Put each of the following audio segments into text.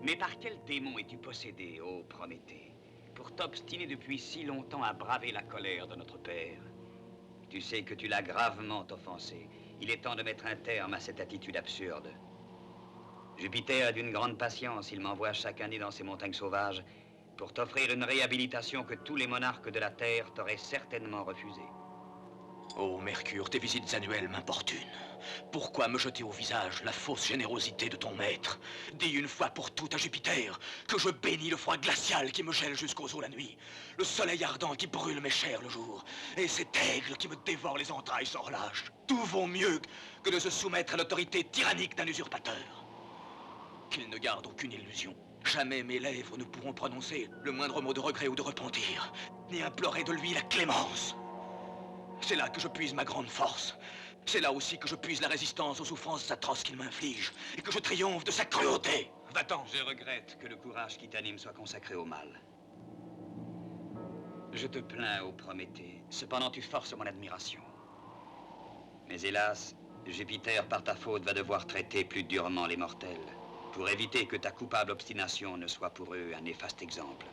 Mais par quel démon es-tu possédé, ô Prométhée, pour t'obstiner depuis si longtemps à braver la colère de notre père? Tu sais que tu l'as gravement offensé. Il est temps de mettre un terme à cette attitude absurde. Jupiter est d'une grande patience. Il m'envoie chaque année dans ces montagnes sauvages pour t'offrir une réhabilitation que tous les monarques de la Terre t'auraient certainement refusée. Oh, Mercure, tes visites annuelles m'importunent. Pourquoi me jeter au visage la fausse générosité de ton maître? Dis une fois pour toutes à Jupiter que je bénis le froid glacial qui me gèle jusqu'aux os la nuit, le soleil ardent qui brûle mes chairs le jour, et cet aigle qui me dévore les entrailles sans relâche. Tout vaut mieux que de se soumettre à l'autorité tyrannique d'un usurpateur. Qu'il ne garde aucune illusion. Jamais mes lèvres ne pourront prononcer le moindre mot de regret ou de repentir, ni implorer de lui la clémence. C'est là que je puise ma grande force. C'est là aussi que je puise la résistance aux souffrances atroces qu'il m'inflige et que je triomphe de sa cruauté. Va-t'en. Je regrette que le courage qui t'anime soit consacré au mal. Je te plains, ô Prométhée. Cependant, tu forces mon admiration. Mais hélas, Jupiter, par ta faute, va devoir traiter plus durement les mortels pour éviter que ta coupable obstination ne soit pour eux un néfaste exemple.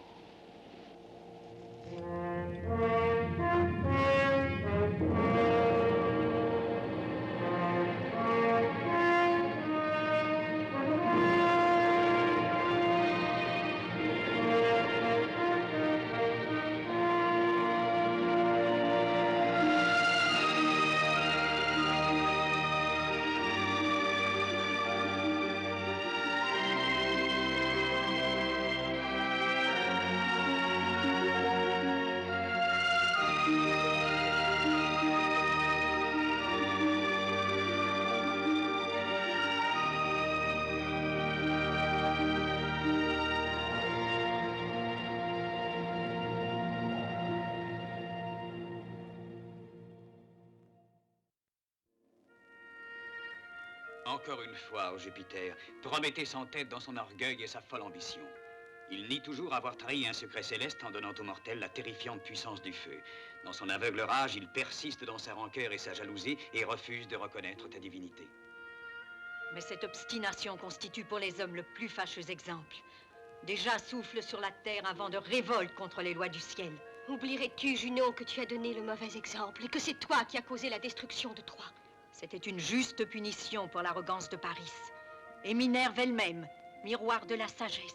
Encore une fois, ô Jupiter, Prométhée s'entête dans son orgueil et sa folle ambition. Il nie toujours avoir trahi un secret céleste en donnant aux mortels la terrifiante puissance du feu. Dans son aveugle rage, il persiste dans sa rancœur et sa jalousie et refuse de reconnaître ta divinité. Mais cette obstination constitue pour les hommes le plus fâcheux exemple. Déjà souffle sur la terre un vent de révolte contre les lois du ciel. Oublierais-tu, Junon, que tu as donné le mauvais exemple et que c'est toi qui as causé la destruction de Troie? C'était une juste punition pour l'arrogance de Paris. Et Minerve elle-même, miroir de la sagesse,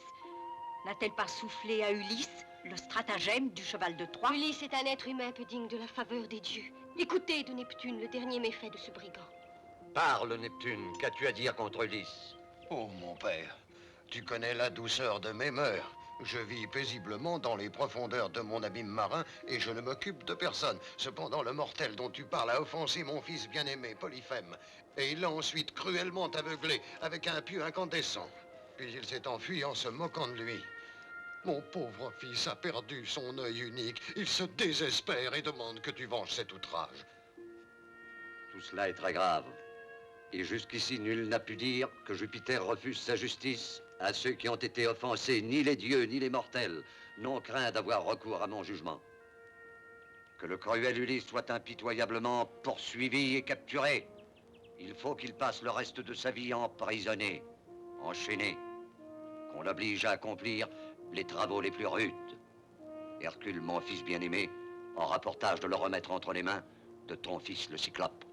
n'a-t-elle pas soufflé à Ulysse le stratagème du cheval de Troie? Ulysse est un être humain peu digne de la faveur des dieux. Écoutez de Neptune le dernier méfait de ce brigand. Parle, Neptune, qu'as-tu à dire contre Ulysse? Oh, mon père, tu connais la douceur de mes mœurs. Je vis paisiblement dans les profondeurs de mon abîme marin et je ne m'occupe de personne. Cependant, le mortel dont tu parles a offensé mon fils bien-aimé, Polyphème. Et il l'a ensuite cruellement aveuglé avec un pieu incandescent. Puis il s'est enfui en se moquant de lui. Mon pauvre fils a perdu son œil unique. Il se désespère et demande que tu venges cet outrage. Tout cela est très grave. Et jusqu'ici, nul n'a pu dire que Jupiter refuse sa justice à ceux qui ont été offensés. Ni les dieux, ni les mortels n'ont craint d'avoir recours à mon jugement. Que le cruel Ulysse soit impitoyablement poursuivi et capturé. Il faut qu'il passe le reste de sa vie emprisonné, enchaîné, qu'on l'oblige à accomplir les travaux les plus rudes. Hercule, mon fils bien-aimé, aura pour tâche de le remettre entre les mains de ton fils le Cyclope.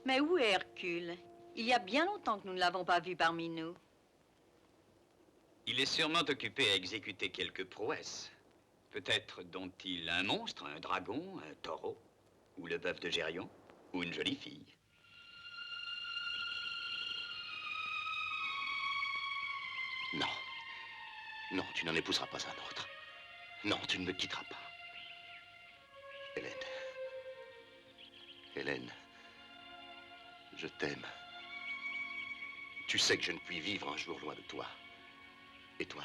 Mais où est Hercule? Il y a bien longtemps que nous ne l'avons pas vu parmi nous. Il est sûrement occupé à exécuter quelques prouesses. Peut-être dont-il un monstre, un dragon, un taureau, ou le bœuf de Gérion, ou une jolie fille. Non. Non, tu n'en épouseras pas un autre. Non, tu ne me quitteras pas. Hélène. Hélène. Je t'aime. Tu sais que je ne puis vivre un jour loin de toi. Et toi?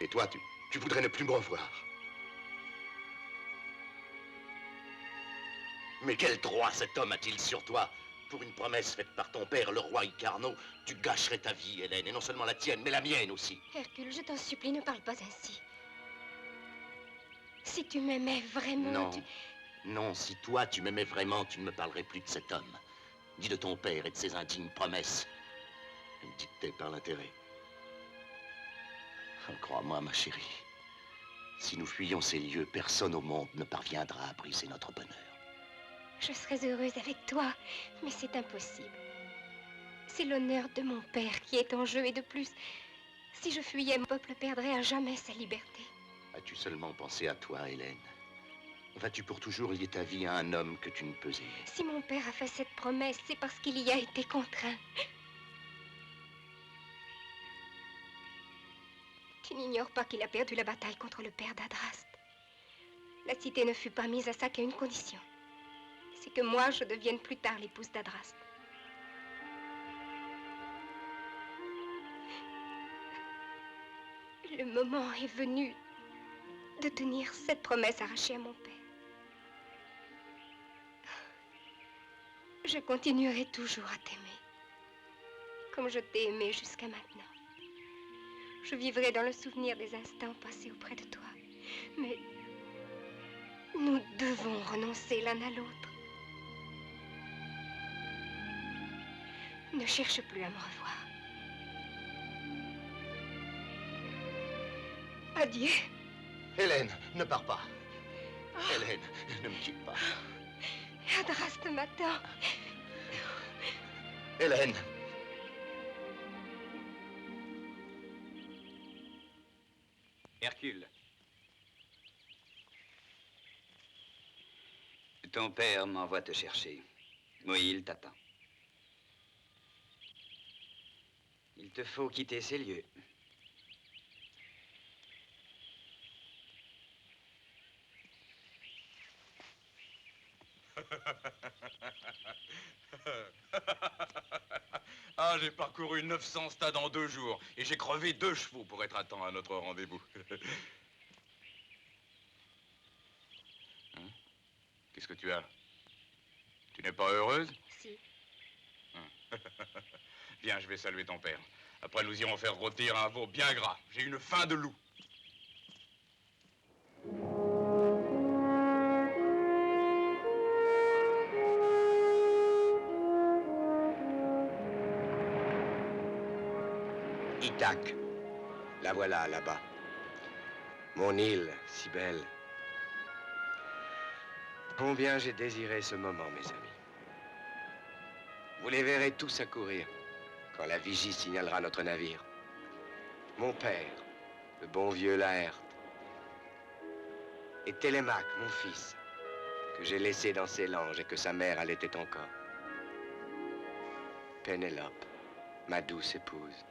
Et toi, tu voudrais ne plus me revoir. Mais quel droit cet homme a-t-il sur toi? Pour une promesse faite par ton père, le roi Icarno, tu gâcherais ta vie, Hélène, et non seulement la tienne, mais la mienne aussi. Hercule, je t'en supplie, ne parle pas ainsi. Si tu m'aimais vraiment, Non, non, si toi tu m'aimais vraiment, tu ne me parlerais plus de cet homme, ni de ton père et de ses indignes promesses. dictée par l'intérêt. Oh, crois-moi, ma chérie, si nous fuyons ces lieux, personne au monde ne parviendra à briser notre bonheur. Je serais heureuse avec toi, mais c'est impossible. C'est l'honneur de mon père qui est en jeu, et de plus, si je fuyais, mon peuple perdrait à jamais sa liberté. As-tu seulement pensé à toi, Hélène? Vas-tu pour toujours lier ta vie à un homme que tu ne peux aimer? Si mon père a fait cette promesse, c'est parce qu'il y a été contraint. Tu n'ignores pas qu'il a perdu la bataille contre le père d'Adraste. La cité ne fut pas mise à sac à une condition. C'est que moi, je devienne plus tard l'épouse d'Adraste. Le moment est venu de tenir cette promesse arrachée à mon père. Je continuerai toujours à t'aimer, comme je t'ai aimé jusqu'à maintenant. Je vivrai dans le souvenir des instants passés auprès de toi. Mais nous devons renoncer l'un à l'autre. Ne cherche plus à me revoir. Adieu. Hélène, ne pars pas. Hélène, ne me quitte pas. Adraste m'attend. Hélène. Hercule. Ton père m'envoie te chercher. Oui, il t'attend. Il te faut quitter ces lieux. Ah, j'ai parcouru 900 stades en 2 jours et j'ai crevé 2 chevaux pour être à temps à notre rendez-vous. Hein? Qu'est-ce que tu as? Tu n'es pas heureuse? Si. Hein? Viens, je vais saluer ton père. Après, nous irons faire rôtir un veau bien gras. J'ai une faim de loup. Ithaque. La voilà, là-bas. Mon île, si belle. Combien j'ai désiré ce moment, mes amis. Vous les verrez tous accourir quand la vigie signalera notre navire. Mon père, le bon vieux Laërte, et Télémaque, mon fils, que j'ai laissé dans ses langes et que sa mère allaitait encore. Pénélope, ma douce épouse.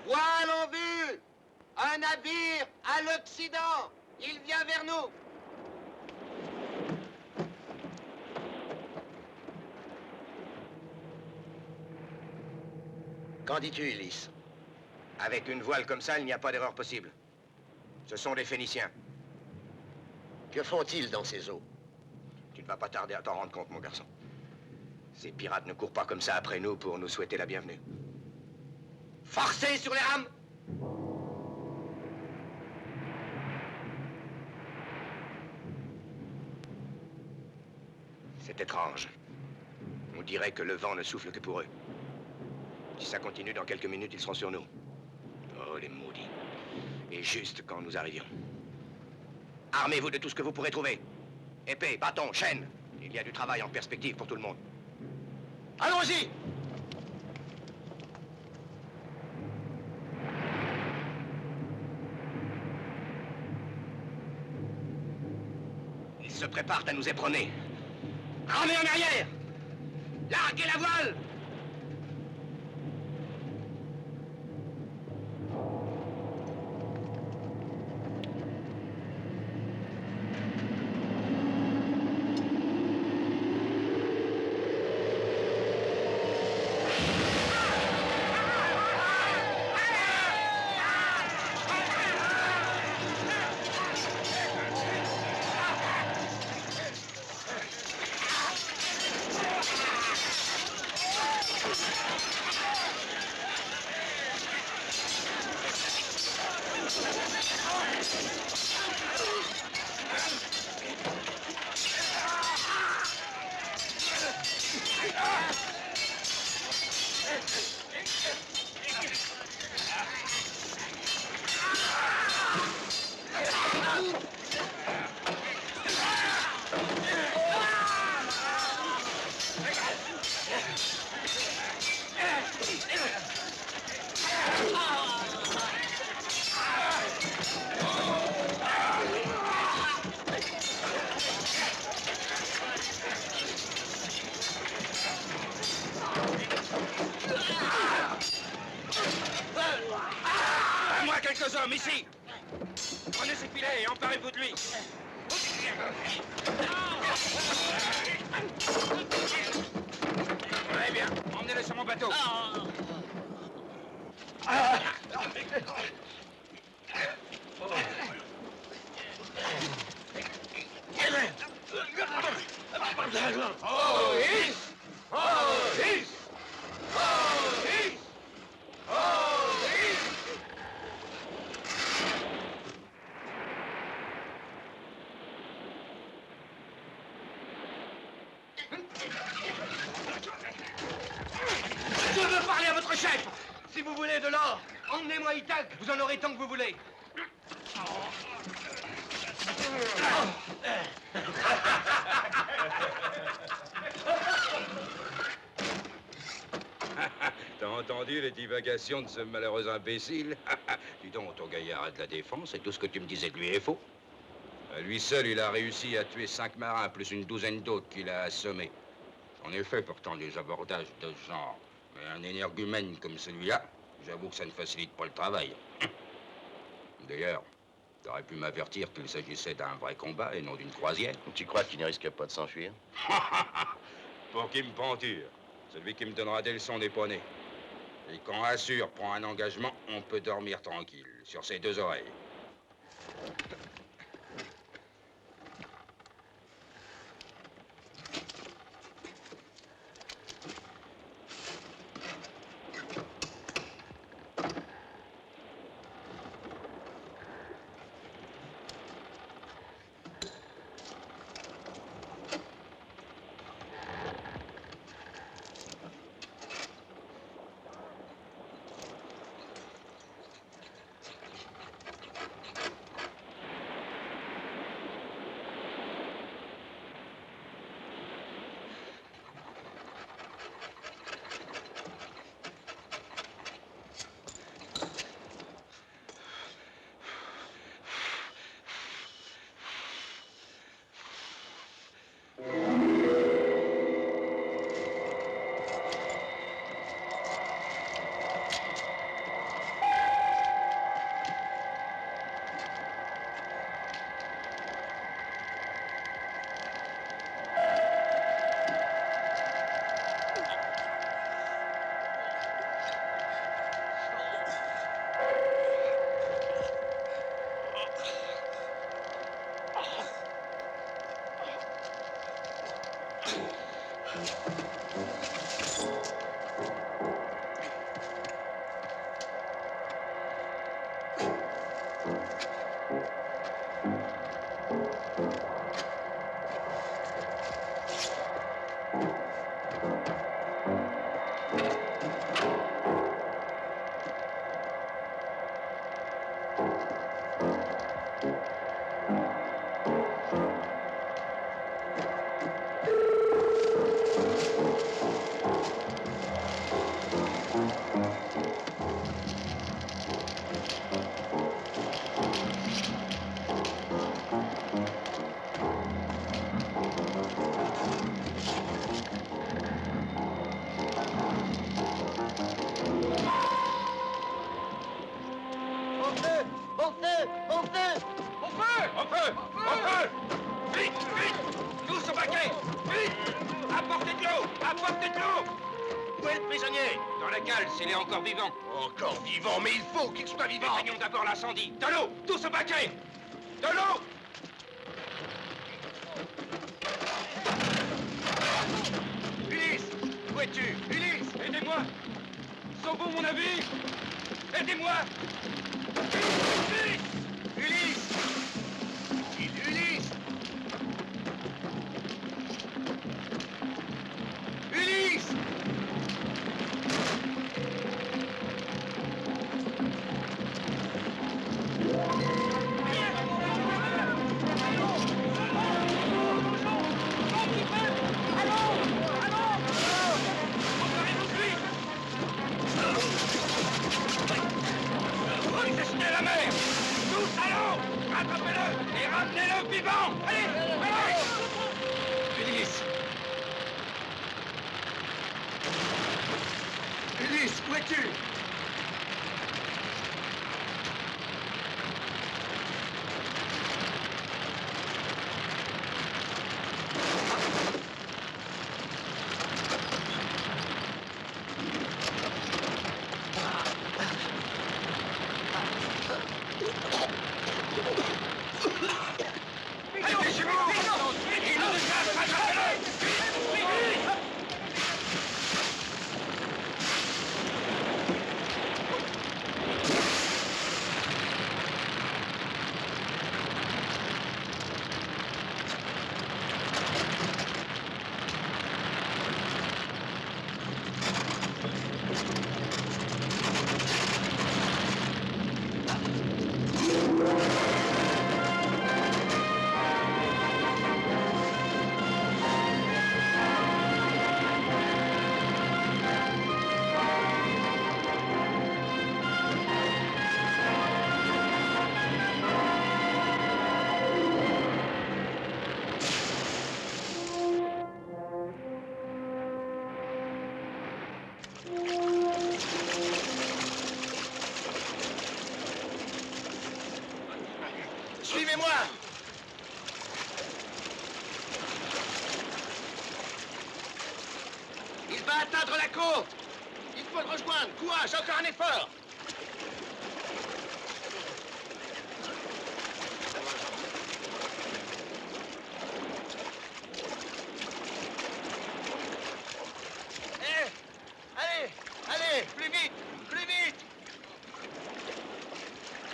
Voile en vue! Un navire à l'Occident! Il vient vers nous! Qu'en dis-tu, Ulysse? Avec une voile comme ça, il n'y a pas d'erreur possible. Ce sont des Phéniciens. Que font-ils dans ces eaux? Tu ne vas pas tarder à t'en rendre compte, mon garçon. Ces pirates ne courent pas comme ça après nous pour nous souhaiter la bienvenue. Forcez sur les rames! C'est étrange. On dirait que le vent ne souffle que pour eux. Si ça continue, dans quelques minutes, ils seront sur nous. Oh, les maudits. Et juste quand nous arrivions. Armez-vous de tout ce que vous pourrez trouver. Épée, bâton, chaîne. Il y a du travail en perspective pour tout le monde. Allons-y! Ils se préparent à nous éperonner. Ramez en arrière! Larguez la voile! hommes, ici. Prenez ces filets et emparez-vous de lui. Très bien, emmenez-le sur mon bateau. Je veux parler à votre chef. Si vous voulez de l'or, emmenez-moi Ithac. Vous en aurez tant que vous voulez. T'as entendu les divagations de ce malheureux imbécile? Dis donc, ton gaillard a de la défense et tout ce que tu me disais de lui est faux. À lui seul, il a réussi à tuer 5 marins, plus une douzaine d'autres qu'il a assommés. En effet, pourtant, des abordages de ce genre. Mais un énergumène comme celui-là, j'avoue que ça ne facilite pas le travail. D'ailleurs, t'aurais pu m'avertir qu'il s'agissait d'un vrai combat et non d'une croisière. Tu crois qu'il ne risque pas de s'enfuir? Pour qui me prends-tu? Celui qui me donnera des leçons n'est pas né. Et quand Assur prend un engagement, on peut dormir tranquille, sur ses 2 oreilles. S'il est encore vivant. Encore vivant, mais il faut qu'il soit vivant. Éteignons d'abord l'incendie. De l'eau, tous au baquet. De l'eau. Ulysse, où es-tu? Ulysse, aidez-moi. Sauvons mon navire. Aidez-moi. Ulysse, Ulysse, Ulysse, Ulysse. Attrapez-le et ramenez-le vivant. Allez, allez. Ulysse. Ulysse, où es-tu? va atteindre la côte. Il faut le rejoindre. Courage, encore un effort. Allez, plus vite, plus vite.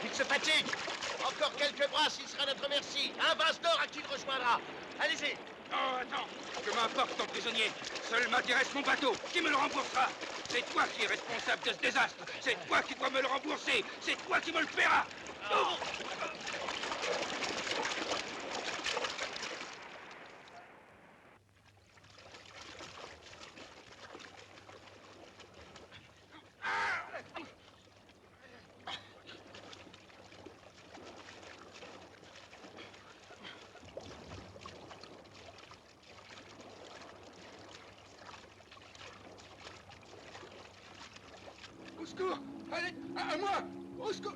Il se fatigue. Encore quelques brasses, il sera à notre merci. Un vase d'or à qui il rejoindra. Allez-y. Non, attends. Que m'importe ton prisonnier. Seul m'intéresse mon bateau. Qui me le remboursera? C'est toi qui es responsable de ce désastre. C'est toi qui dois me le rembourser. C'est toi qui me le paieras. Oh. Au secours! Allez, à moi! Au secours!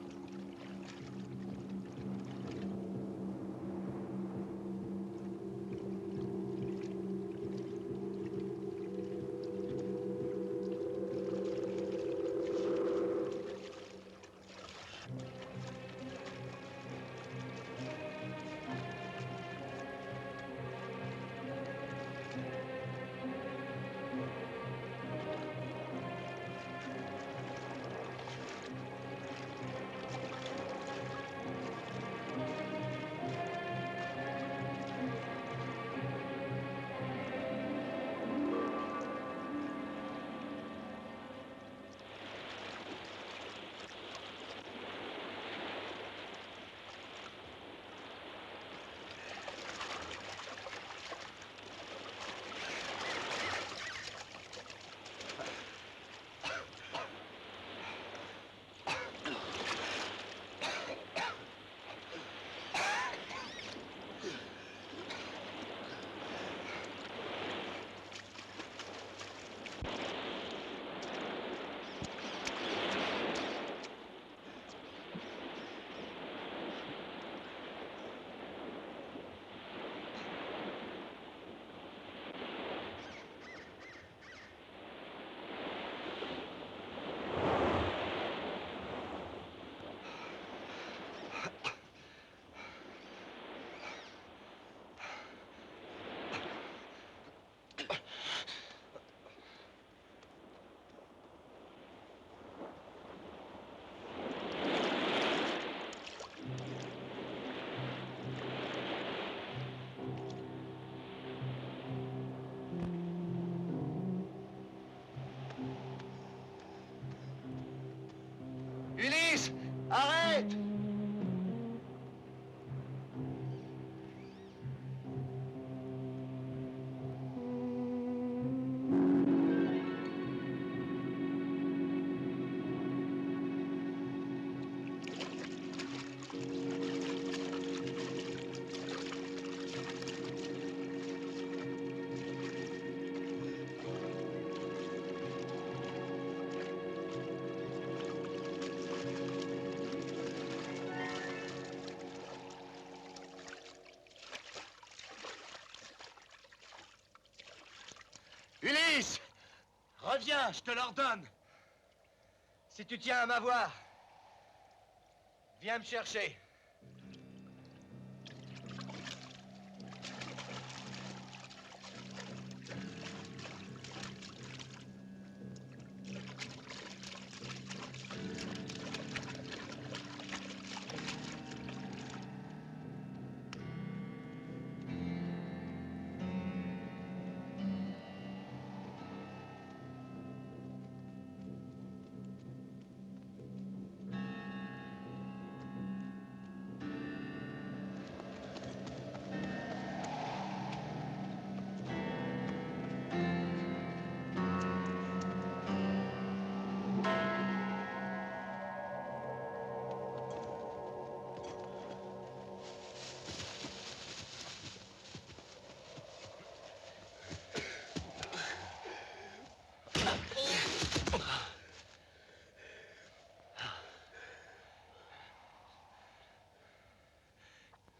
Ulysse, arrête! Ulysse! Reviens, je te l'ordonne. Si tu tiens à m'avoir, viens me chercher.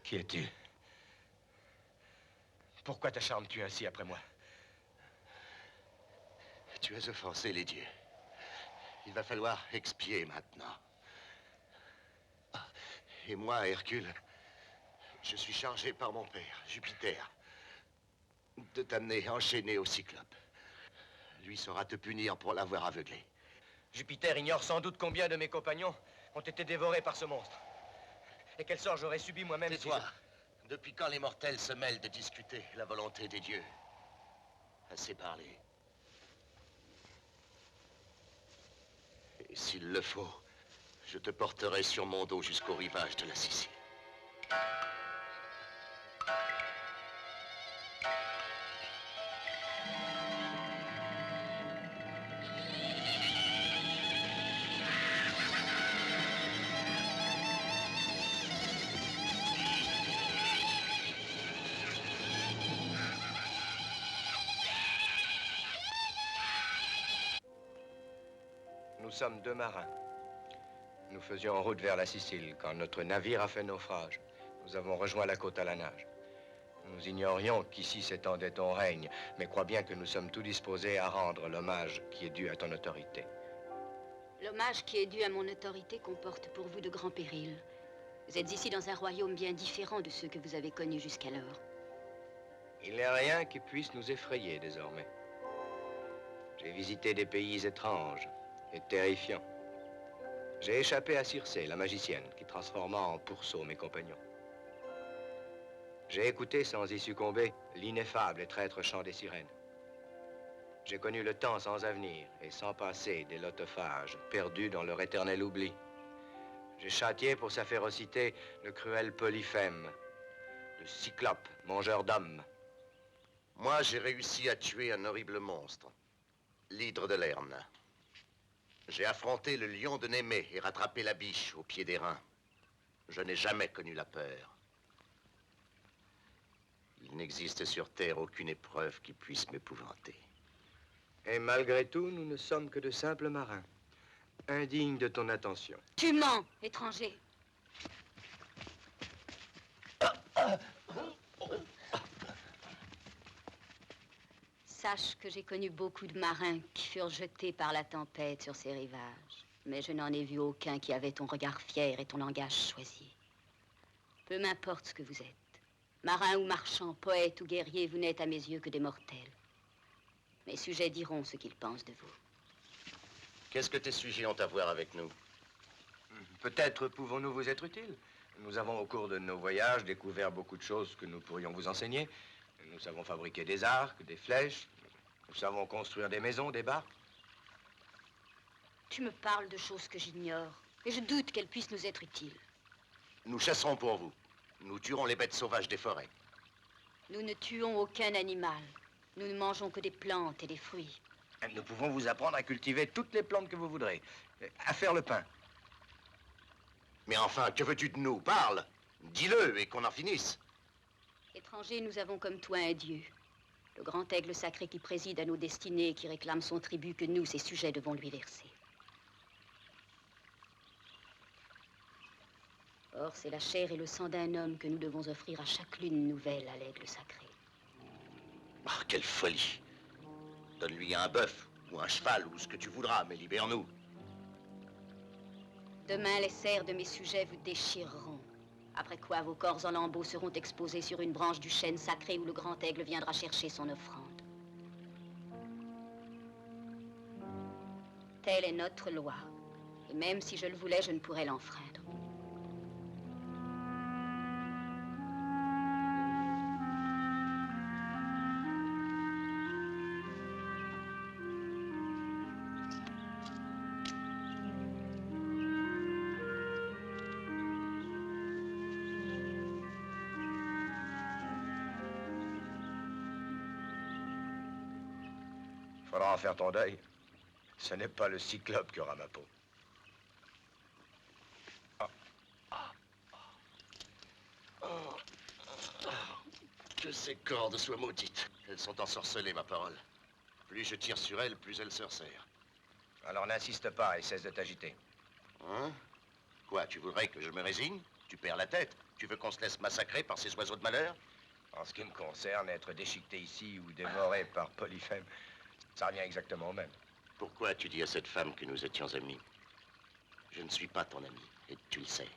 Qui es-tu? Pourquoi t'acharnes-tu ainsi après moi? Tu as offensé les dieux. Il va falloir expier maintenant. Ah, et moi, Hercule, je suis chargé par mon père, Jupiter, de t'amener enchaîné au Cyclope. Lui saura te punir pour l'avoir aveuglé. Jupiter ignore sans doute combien de mes compagnons ont été dévorés par ce monstre. Et quel sort j'aurais subi moi-même si Tais-toi. Depuis quand les mortels se mêlent de discuter la volonté des dieux? Assez parlé. Et s'il le faut, je te porterai sur mon dos jusqu'au rivage de la Sicile. Nous sommes deux marins. Nous faisions en route vers la Sicile quand notre navire a fait naufrage. Nous avons rejoint la côte à la nage. Nous ignorions qu'ici s'étendait ton règne, mais crois bien que nous sommes tout disposés à rendre l'hommage qui est dû à ton autorité. L'hommage qui est dû à mon autorité comporte pour vous de grands périls. Vous êtes ici dans un royaume bien différent de ceux que vous avez connus jusqu'alors. Il n'est rien qui puisse nous effrayer désormais. J'ai visité des pays étranges et terrifiants. J'ai échappé à Circé, la magicienne, qui transforma en pourceau mes compagnons. J'ai écouté sans y succomber l'ineffable et traître chant des sirènes. J'ai connu le temps sans avenir et sans passé des lotophages, perdus dans leur éternel oubli. J'ai châtié pour sa férocité le cruel Polyphème, le Cyclope, mangeur d'hommes. Moi, j'ai réussi à tuer un horrible monstre, l'hydre de Lerne. J'ai affronté le lion de Némée et rattrapé la biche au pied des reins. Je n'ai jamais connu la peur. Il n'existe sur Terre aucune épreuve qui puisse m'épouvanter. Et malgré tout, nous ne sommes que de simples marins, indignes de ton attention. Tu mens, étranger. Sache que j'ai connu beaucoup de marins qui furent jetés par la tempête sur ces rivages. Mais je n'en ai vu aucun qui avait ton regard fier et ton langage choisi. Peu m'importe ce que vous êtes. Marin ou marchand, poète ou guerrier, vous n'êtes à mes yeux que des mortels. Mes sujets diront ce qu'ils pensent de vous. Qu'est-ce que tes sujets ont à voir avec nous? Peut-être pouvons-nous vous être utiles. Nous avons au cours de nos voyages découvert beaucoup de choses que nous pourrions vous enseigner. Nous savons fabriquer des arcs, des flèches. Nous savons construire des maisons, des barques. Tu me parles de choses que j'ignore, et je doute qu'elles puissent nous être utiles. Nous chasserons pour vous. Nous tuerons les bêtes sauvages des forêts. Nous ne tuons aucun animal. Nous ne mangeons que des plantes et des fruits. Nous pouvons vous apprendre à cultiver toutes les plantes que vous voudrez, à faire le pain. Mais enfin, que veux-tu de nous? Parle! Dis-le et qu'on en finisse. Étrangers, nous avons comme toi un dieu. Le grand aigle sacré qui préside à nos destinées et qui réclame son tribut que nous, ses sujets, devons lui verser. Or, c'est la chair et le sang d'un homme que nous devons offrir à chaque lune nouvelle à l'aigle sacré. Ah, quelle folie! Donne-lui un bœuf, ou un cheval, ou ce que tu voudras, mais libère-nous. Demain, les serres de mes sujets vous déchireront. Après quoi, vos corps en lambeaux seront exposés sur une branche du chêne sacré où le grand aigle viendra chercher son offrande. Telle est notre loi. Et même si je le voulais, je ne pourrais l'enfreindre. Il faudra en faire ton deuil. Ce n'est pas le Cyclope qui aura ma peau. Que ces cordes soient maudites. Elles sont ensorcelées, ma parole. Plus je tire sur elles, plus elles se resserrent. Alors n'insiste pas et cesse de t'agiter. Hein? Quoi, tu voudrais que je me résigne? Tu perds la tête. Tu veux qu'on se laisse massacrer par ces oiseaux de malheur? En ce qui me concerne, être déchiqueté ici ou dévoré par Polyphème, Ça revient exactement au même. Pourquoi as-tu dit à cette femme que nous étions amis? Je ne suis pas ton ami, et tu le sais.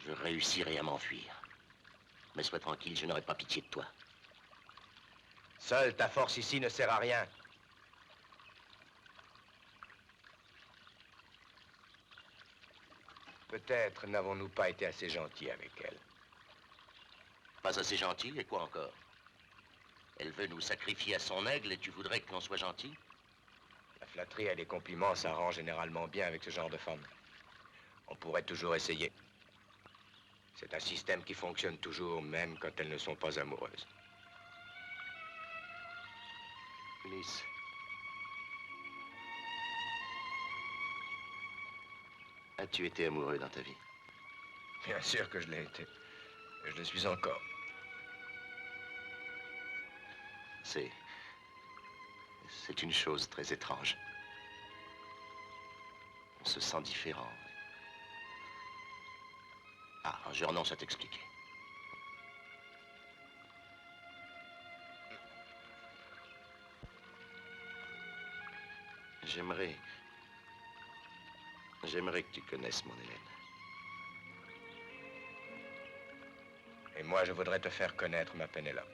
Je réussirai à m'enfuir. Mais sois tranquille, je n'aurai pas pitié de toi. Seule ta force ici ne sert à rien. Peut-être n'avons-nous pas été assez gentils avec elle. Pas assez gentil, et quoi encore? Elle veut nous sacrifier à son aigle et tu voudrais que l'on soit gentil? La flatterie et les compliments s'arrangent généralement bien avec ce genre de femme. On pourrait toujours essayer. C'est un système qui fonctionne toujours, même quand elles ne sont pas amoureuses. Ulysse. As-tu été amoureux dans ta vie? Bien sûr que je l'ai été. Et je le suis encore. C'est une chose très étrange. On se sent différent. Ah, je renonce à t'expliquer. J'aimerais que tu connaisses mon Hélène. Et moi, je voudrais te faire connaître ma Pénélope.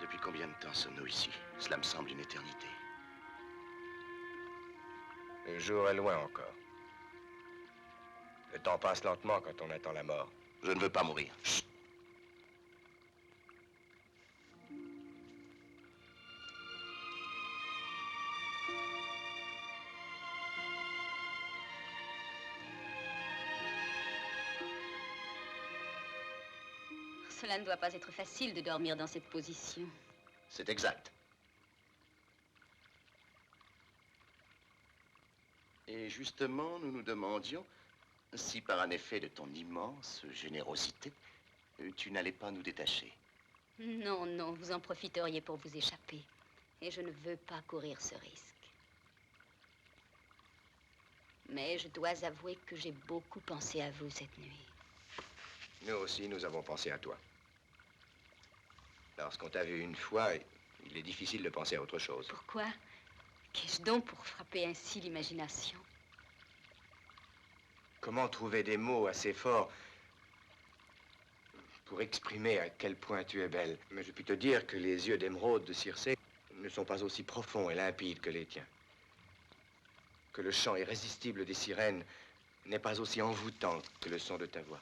Depuis combien de temps sommes-nous ici? Cela me semble une éternité. Le jour est loin encore. Le temps passe lentement quand on attend la mort. Je ne veux pas mourir. Chut. Cela ne doit pas être facile de dormir dans cette position. C'est exact. Et justement, nous nous demandions si par un effet de ton immense générosité, tu n'allais pas nous détacher. Non, non, vous en profiteriez pour vous échapper. Et je ne veux pas courir ce risque. Mais je dois avouer que j'ai beaucoup pensé à vous cette nuit. Nous aussi, nous avons pensé à toi. Lorsqu'on t'a vu une fois, il est difficile de penser à autre chose. Pourquoi? Qu'ai-je donc pour frapper ainsi l'imagination? Comment trouver des mots assez forts pour exprimer à quel point tu es belle? Mais je puis te dire que les yeux d'émeraude de Circé ne sont pas aussi profonds et limpides que les tiens. Que le chant irrésistible des sirènes n'est pas aussi envoûtant que le son de ta voix.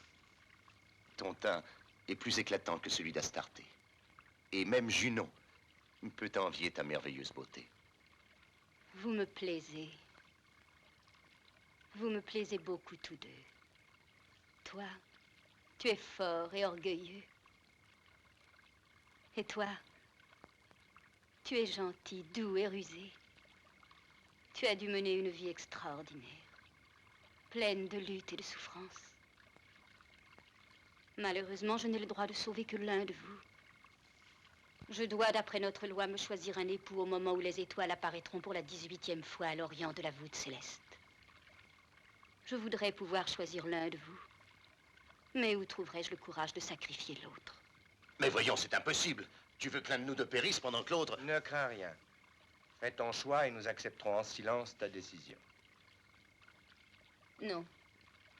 Ton teint est plus éclatant que celui d'Astarté. Et même Junon peut envier ta merveilleuse beauté. Vous me plaisez. Vous me plaisez beaucoup tous deux. Toi, tu es fort et orgueilleux. Et toi, tu es gentil, doux et rusé. Tu as dû mener une vie extraordinaire, pleine de luttes et de souffrances. Malheureusement, je n'ai le droit de sauver que l'un de vous. Je dois, d'après notre loi, me choisir un époux au moment où les étoiles apparaîtront pour la 18e fois à l'orient de la voûte céleste. Je voudrais pouvoir choisir l'un de vous. Mais où trouverais-je le courage de sacrifier l'autre? Mais voyons, c'est impossible. Tu veux que l'un de nous deux périsse pendant que l'autre... Ne crains rien. Fais ton choix et nous accepterons en silence ta décision. Non.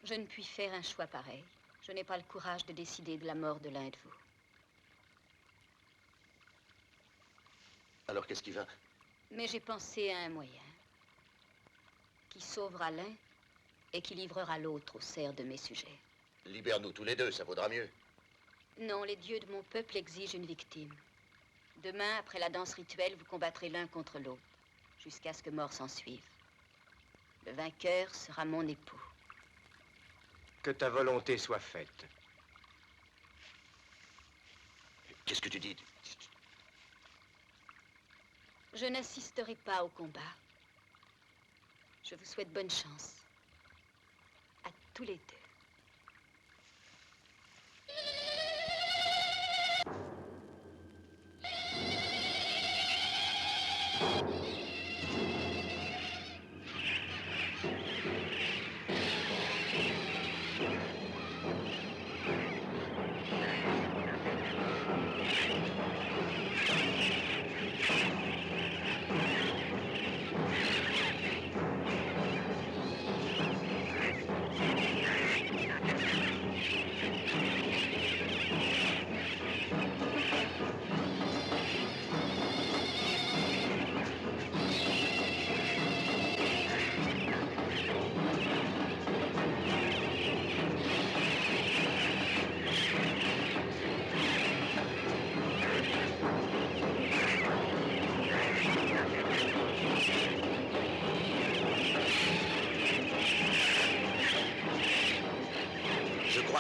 Je ne puis faire un choix pareil. Je n'ai pas le courage de décider de la mort de l'un de vous. Alors qu'est-ce qui va? Mais j'ai pensé à un moyen qui sauvera l'un et qui livrera l'autre au cerf de mes sujets. Libère-nous tous les deux, ça vaudra mieux. Non, les dieux de mon peuple exigent une victime. Demain, après la danse rituelle, vous combattrez l'un contre l'autre, jusqu'à ce que mort s'en suive. Le vainqueur sera mon époux. Que ta volonté soit faite. Qu'est-ce que tu dis? Je n'assisterai pas au combat. Je vous souhaite bonne chance. À tous les deux.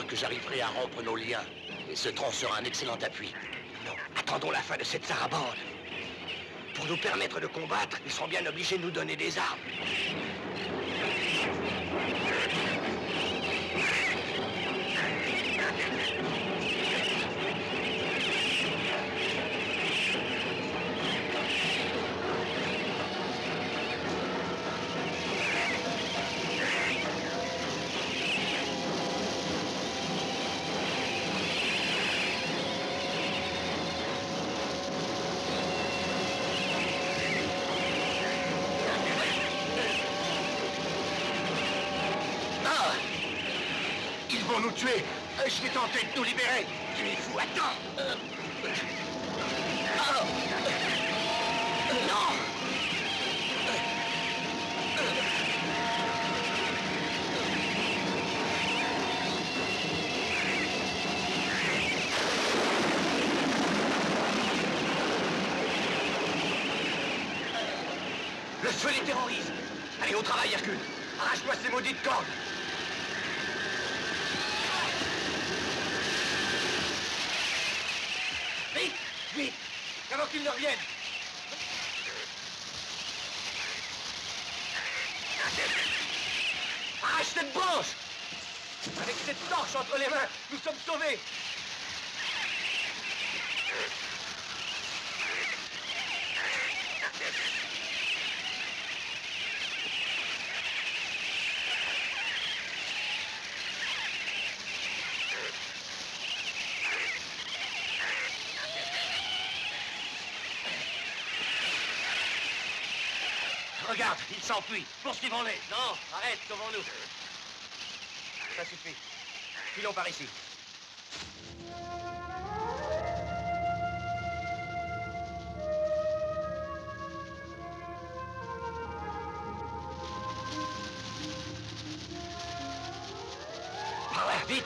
Que j'arriverai à rompre nos liens. Et ce tronc sera un excellent appui. Non, attendons la fin de cette sarabande. Pour nous permettre de combattre, ils seront bien obligés de nous donner des armes. Nous tuer. Je vais tenter de nous libérer. Tu es fou, attends. Non. Le feu les terrorise. Allez, au travail, Hercule. Arrache-moi ces maudites cordes. Vite, avant qu'ils ne reviennent. Arrache cette branche. Avec cette torche entre les mains, nous sommes sauvés. Regarde, ils s'enfuient. Poursuivons-les. Non, arrête, sauvons-nous. Ça suffit. Filons par ici. Par là, vite.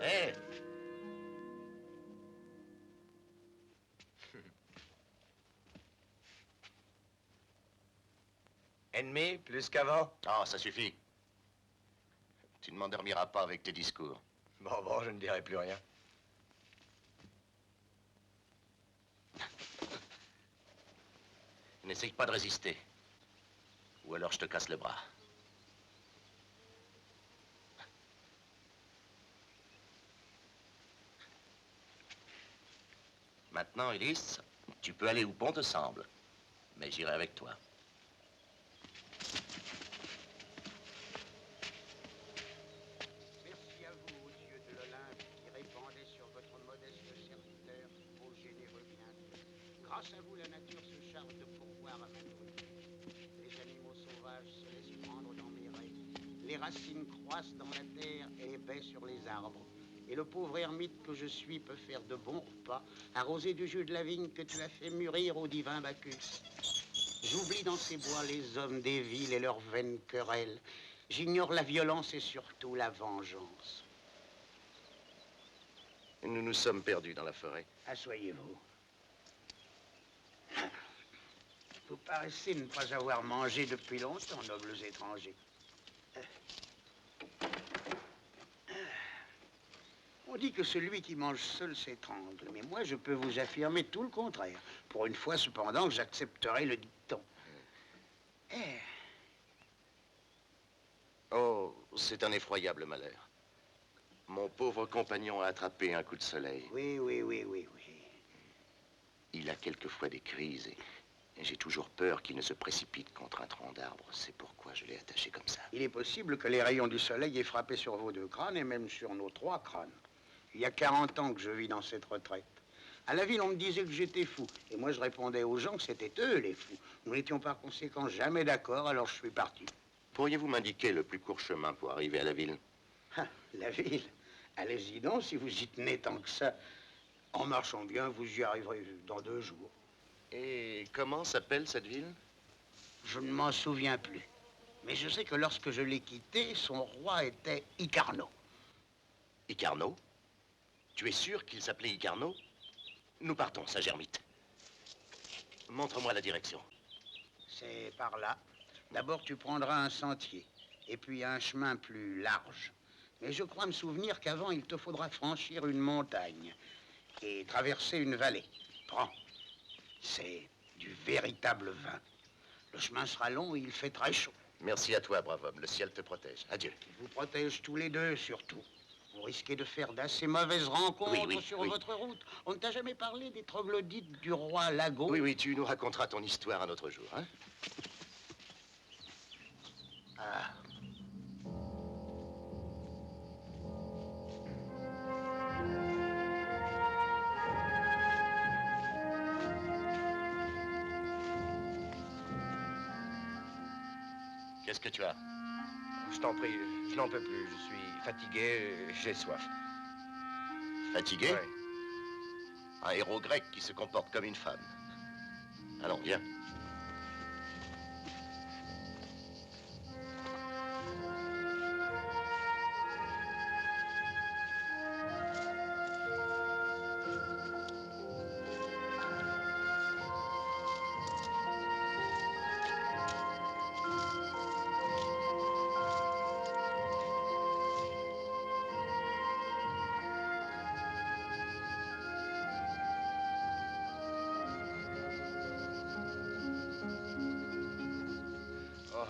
Hé! Ennemi, plus qu'avant. Ah, ça suffit. Tu ne m'endormiras pas avec tes discours. Bon, je ne dirai plus rien. N'essaye pas de résister. Ou alors je te casse le bras. Maintenant, Ulysse, tu peux aller où bon te semble. Mais j'irai avec toi. Merci à vous, ô dieux de l'Olympe, qui répandez sur votre modeste serviteur vos généreux bienfaits. Grâce à vous, la nature se charge de pourvoir à ma nourriture. Les animaux sauvages se laissent prendre dans mes rets. Les racines croissent dans la terre et les baies sur les arbres. Et le pauvre ermite que je suis peut faire de bons repas, arrosé du jus de la vigne que tu as fait mûrir au divin Bacchus. J'oublie dans ces bois les hommes des villes et leurs vaines querelles. J'ignore la violence et surtout la vengeance. Nous nous sommes perdus dans la forêt. Asseyez-vous. Vous paraissez ne pas avoir mangé depuis longtemps, nobles étrangers. On dit que celui qui mange seul s'étrangle, mais moi je peux vous affirmer tout le contraire. Pour une fois cependant que j'accepterai le dicton. Oh, c'est un effroyable malheur. Mon pauvre compagnon a attrapé un coup de soleil. Oui. Il a quelquefois des crises et j'ai toujours peur qu'il ne se précipite contre un tronc d'arbre. C'est pourquoi je l'ai attaché comme ça. Il est possible que les rayons du soleil aient frappé sur vos 2 crânes et même sur nos 3 crânes. Il y a 40 ans que je vis dans cette retraite. À la ville, on me disait que j'étais fou. Et moi, je répondais aux gens que c'était eux, les fous. Nous n'étions par conséquent jamais d'accord, alors je suis parti. Pourriez-vous m'indiquer le plus court chemin pour arriver à la ville? Ah, la ville? Allez-y donc, si vous y tenez tant que ça. En marchant bien, vous y arriverez dans 2 jours. Et comment s'appelle cette ville? Je ne m'en souviens plus. Mais je sais que lorsque je l'ai quitté, son roi était Icarno. Icarno? Tu es sûr qu'il s'appelait Icarno? Nous partons, sage ermite. Montre-moi la direction. C'est par là. D'abord, tu prendras un sentier, et puis un chemin plus large. Mais je crois me souvenir qu'avant, il te faudra franchir une montagne et traverser une vallée. Prends. C'est du véritable vin. Le chemin sera long et il fait très chaud. Merci à toi, brave homme. Le ciel te protège. Adieu. Il vous protège tous les deux, surtout. Vous risquez de faire d'assez mauvaises rencontres sur votre route. On ne t'a jamais parlé des troglodytes du roi Lago? Oui, tu nous raconteras ton histoire un autre jour, hein? Ah. Qu'est-ce que tu as? Je t'en prie, je n'en peux plus. Je suis fatigué, j'ai soif. Fatigué? Ouais. Un héros grec qui se comporte comme une femme. Allons, viens.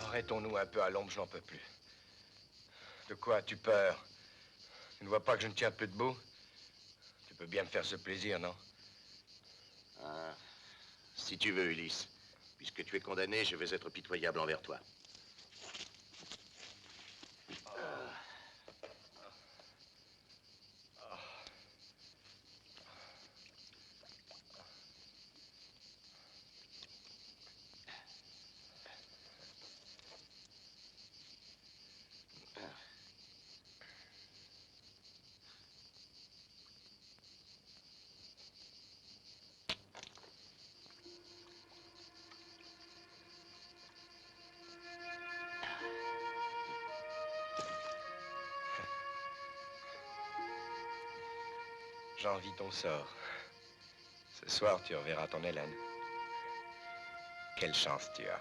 Arrêtons-nous un peu à l'ombre, je n'en peux plus. De quoi as-tu peur? Tu ne vois pas que je ne tiens plus debout? Tu peux bien me faire ce plaisir, non? Ah, si tu veux, Ulysse. Puisque tu es condamné, je vais être pitoyable envers toi. J'envie ton sort. Ce soir, tu reverras ton Hélène. Quelle chance tu as.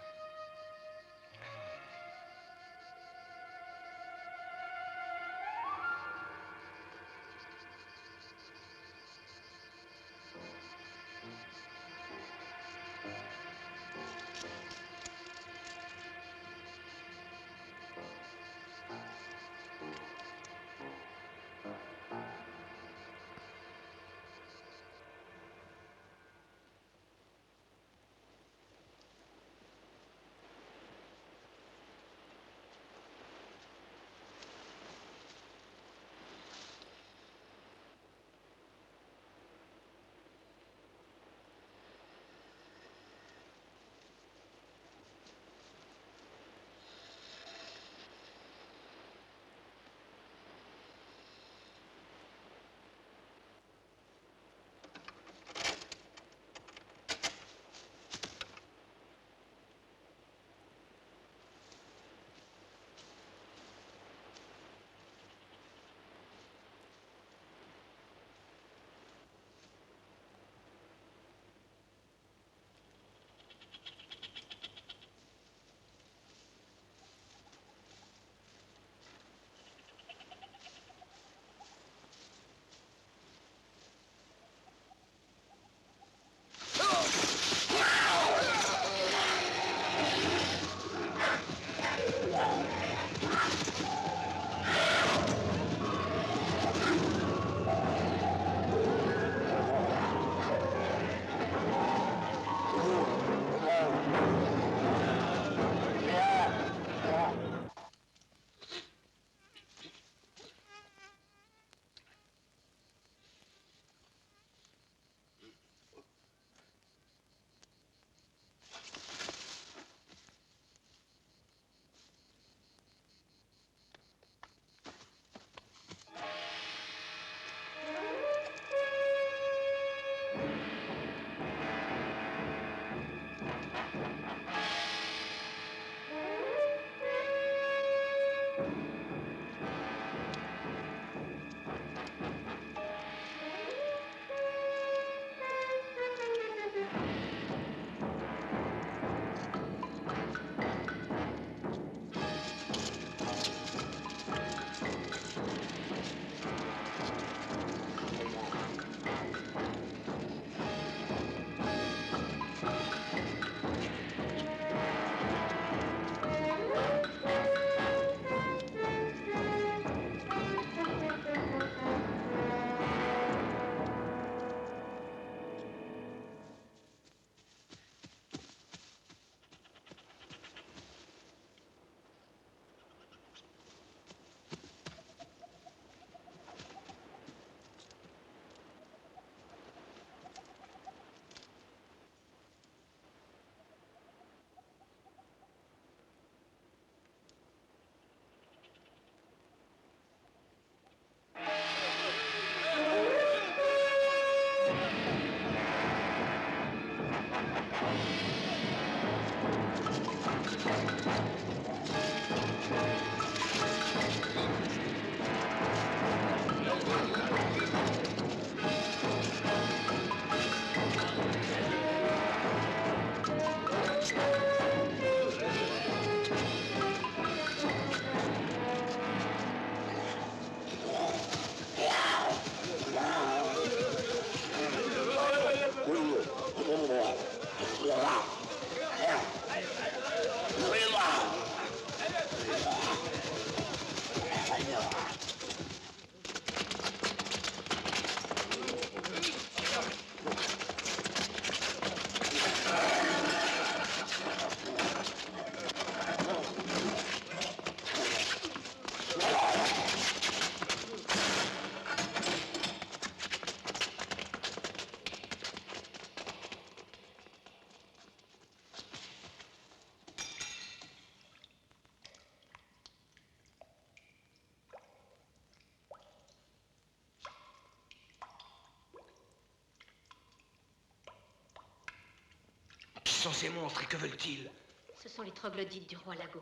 Qui sont ces monstres et que veulent-ils? Ce sont les troglodytes du roi Lago.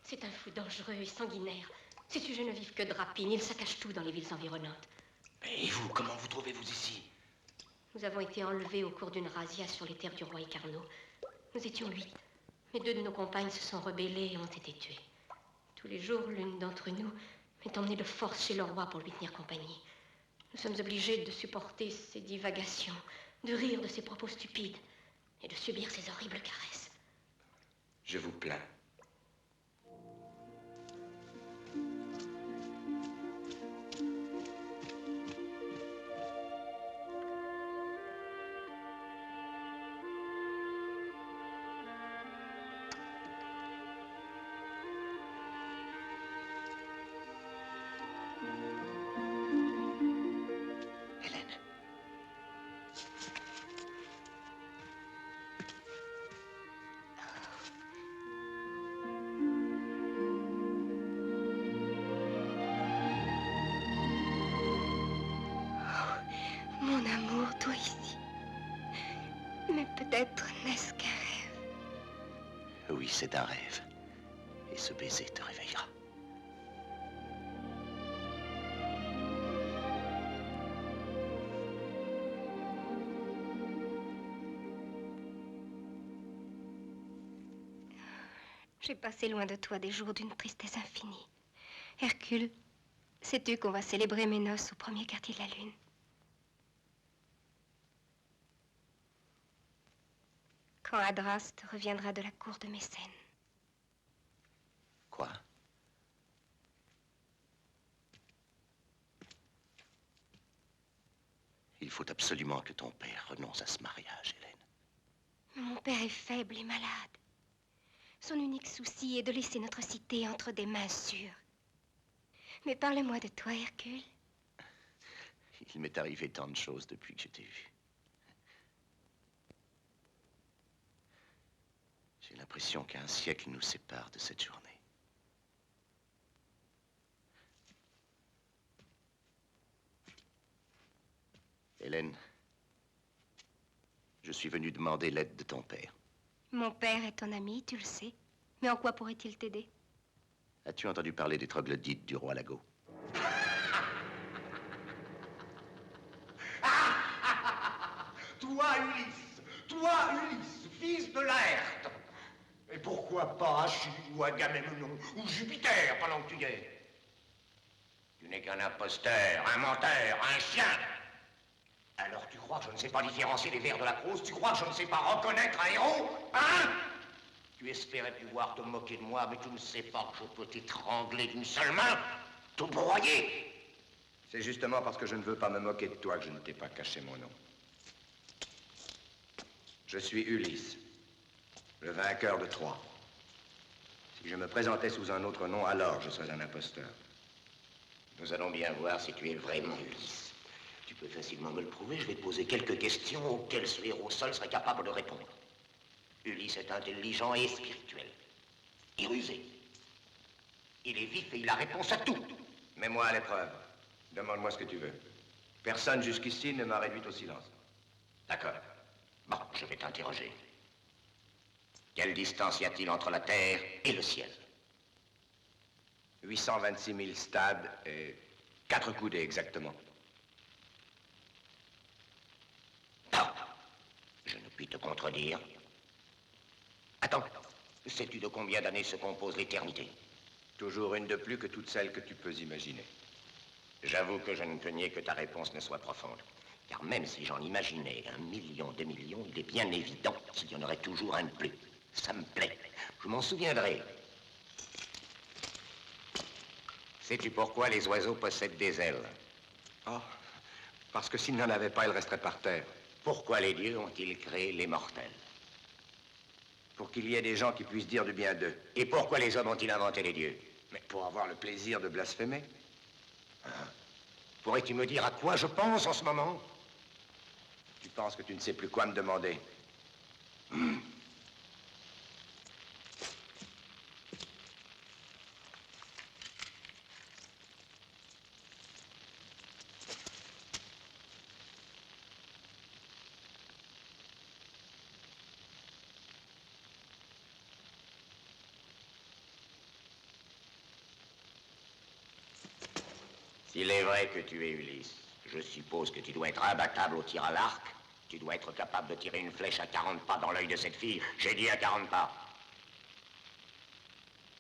C'est un fou dangereux et sanguinaire. Ces sujets ne vivent que de rapines. Ils saccagent tout dans les villes environnantes. Et vous, comment vous trouvez-vous ici? Nous avons été enlevés au cours d'une razzia sur les terres du roi Icarno. Nous étions 8. Mais 2 de nos compagnes se sont rebellées et ont été tuées. Tous les jours, l'une d'entre nous est emmenée de force chez le roi pour lui tenir compagnie. Nous sommes obligés de supporter ses divagations, de rire de ses propos stupides et de subir ses horribles caresses. Je vous plains. Mon amour, toi ici. Mais peut-être n'est-ce qu'un rêve. Oui, c'est un rêve. Et ce baiser te réveillera. J'ai passé loin de toi des jours d'une tristesse infinie. Hercule, sais-tu qu'on va célébrer mes noces au premier quartier de la lune? Quand Adraste reviendra de la cour de Mécène. Quoi? Il faut absolument que ton père renonce à ce mariage, Hélène. Mais mon père est faible et malade. Son unique souci est de laisser notre cité entre des mains sûres. Mais parle-moi de toi, Hercule. Il m'est arrivé tant de choses depuis que je t'ai vu. J'ai l'impression qu'un siècle nous sépare de cette journée. Hélène, je suis venu demander l'aide de ton père. Mon père est ton ami, tu le sais. Mais en quoi pourrait-il t'aider? As-tu entendu parler des troglodytes du roi Lago? Toi, Ulysse, fils de Laerte. Et pourquoi pas Achille ou Agamemnon ou Jupiter pendant que tu y es? Tu n'es qu'un imposteur, un menteur, un chien. Alors tu crois que je ne sais pas différencier les vers de la prose? Tu crois que je ne sais pas reconnaître un héros? Hein? Tu espérais pouvoir te moquer de moi, mais tu ne sais pas que je peux t'étrangler d'une seule main, te broyer. C'est justement parce que je ne veux pas me moquer de toi que je ne t'ai pas caché mon nom. Je suis Ulysse, le vainqueur de Troie. Si je me présentais sous un autre nom, alors je serais un imposteur. Nous allons bien voir si tu es vraiment Ulysse. Tu peux facilement me le prouver. Je vais te poser quelques questions auxquelles ce héros seul serait capable de répondre. Ulysse est intelligent et spirituel. Et rusé. Il est vif et il a réponse à tout. Mets-moi à l'épreuve. Demande-moi ce que tu veux. Personne jusqu'ici ne m'a réduit au silence. D'accord. Bon, je vais t'interroger. Quelle distance y a-t-il entre la terre et le ciel? 826 000 stades et 4 coudées exactement. Non, je ne puis te contredire. Attends, sais-tu de combien d'années se compose l'éternité? Toujours une de plus que toutes celles que tu peux imaginer. J'avoue que je ne peux nier que ta réponse ne soit profonde. Car même si j'en imaginais 1 million, 2 millions, il est bien évident qu'il y en aurait toujours un de plus. Ça me plaît. Je m'en souviendrai. Sais-tu pourquoi les oiseaux possèdent des ailes? Oh, parce que s'ils n'en avaient pas, ils resteraient par terre. Pourquoi les dieux ont-ils créé les mortels? Pour qu'il y ait des gens qui puissent dire du bien d'eux. Et pourquoi les hommes ont-ils inventé les dieux? Mais pour avoir le plaisir de blasphémer. Hein? Pourrais-tu me dire à quoi je pense en ce moment? Tu penses que tu ne sais plus quoi me demander? S'il est vrai que tu es Ulysse, je suppose que tu dois être imbattable au tir à l'arc. Tu dois être capable de tirer une flèche à 40 pas dans l'œil de cette fille. J'ai dit à 40 pas.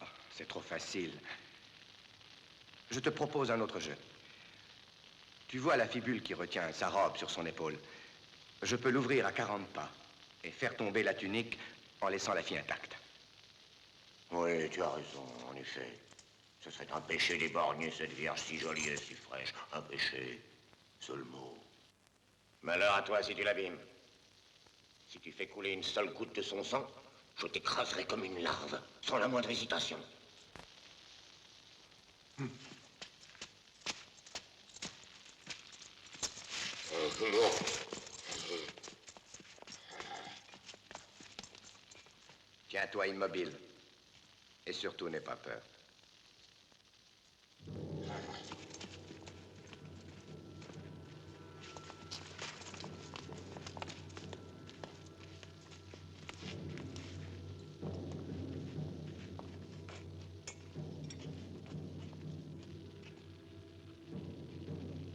Oh, c'est trop facile. Je te propose un autre jeu. Tu vois la fibule qui retient sa robe sur son épaule. Je peux l'ouvrir à 40 pas et faire tomber la tunique en laissant la fille intacte. Oui, tu as raison, en effet. Ce serait un péché d'éborgner cette vierge si jolie et si fraîche. Un péché, seul mot. Malheur à toi si tu l'abîmes. Si tu fais couler une seule goutte de son sang, je t'écraserai comme une larve, sans la moindre hésitation. Tiens-toi immobile. Et surtout, n'aie pas peur.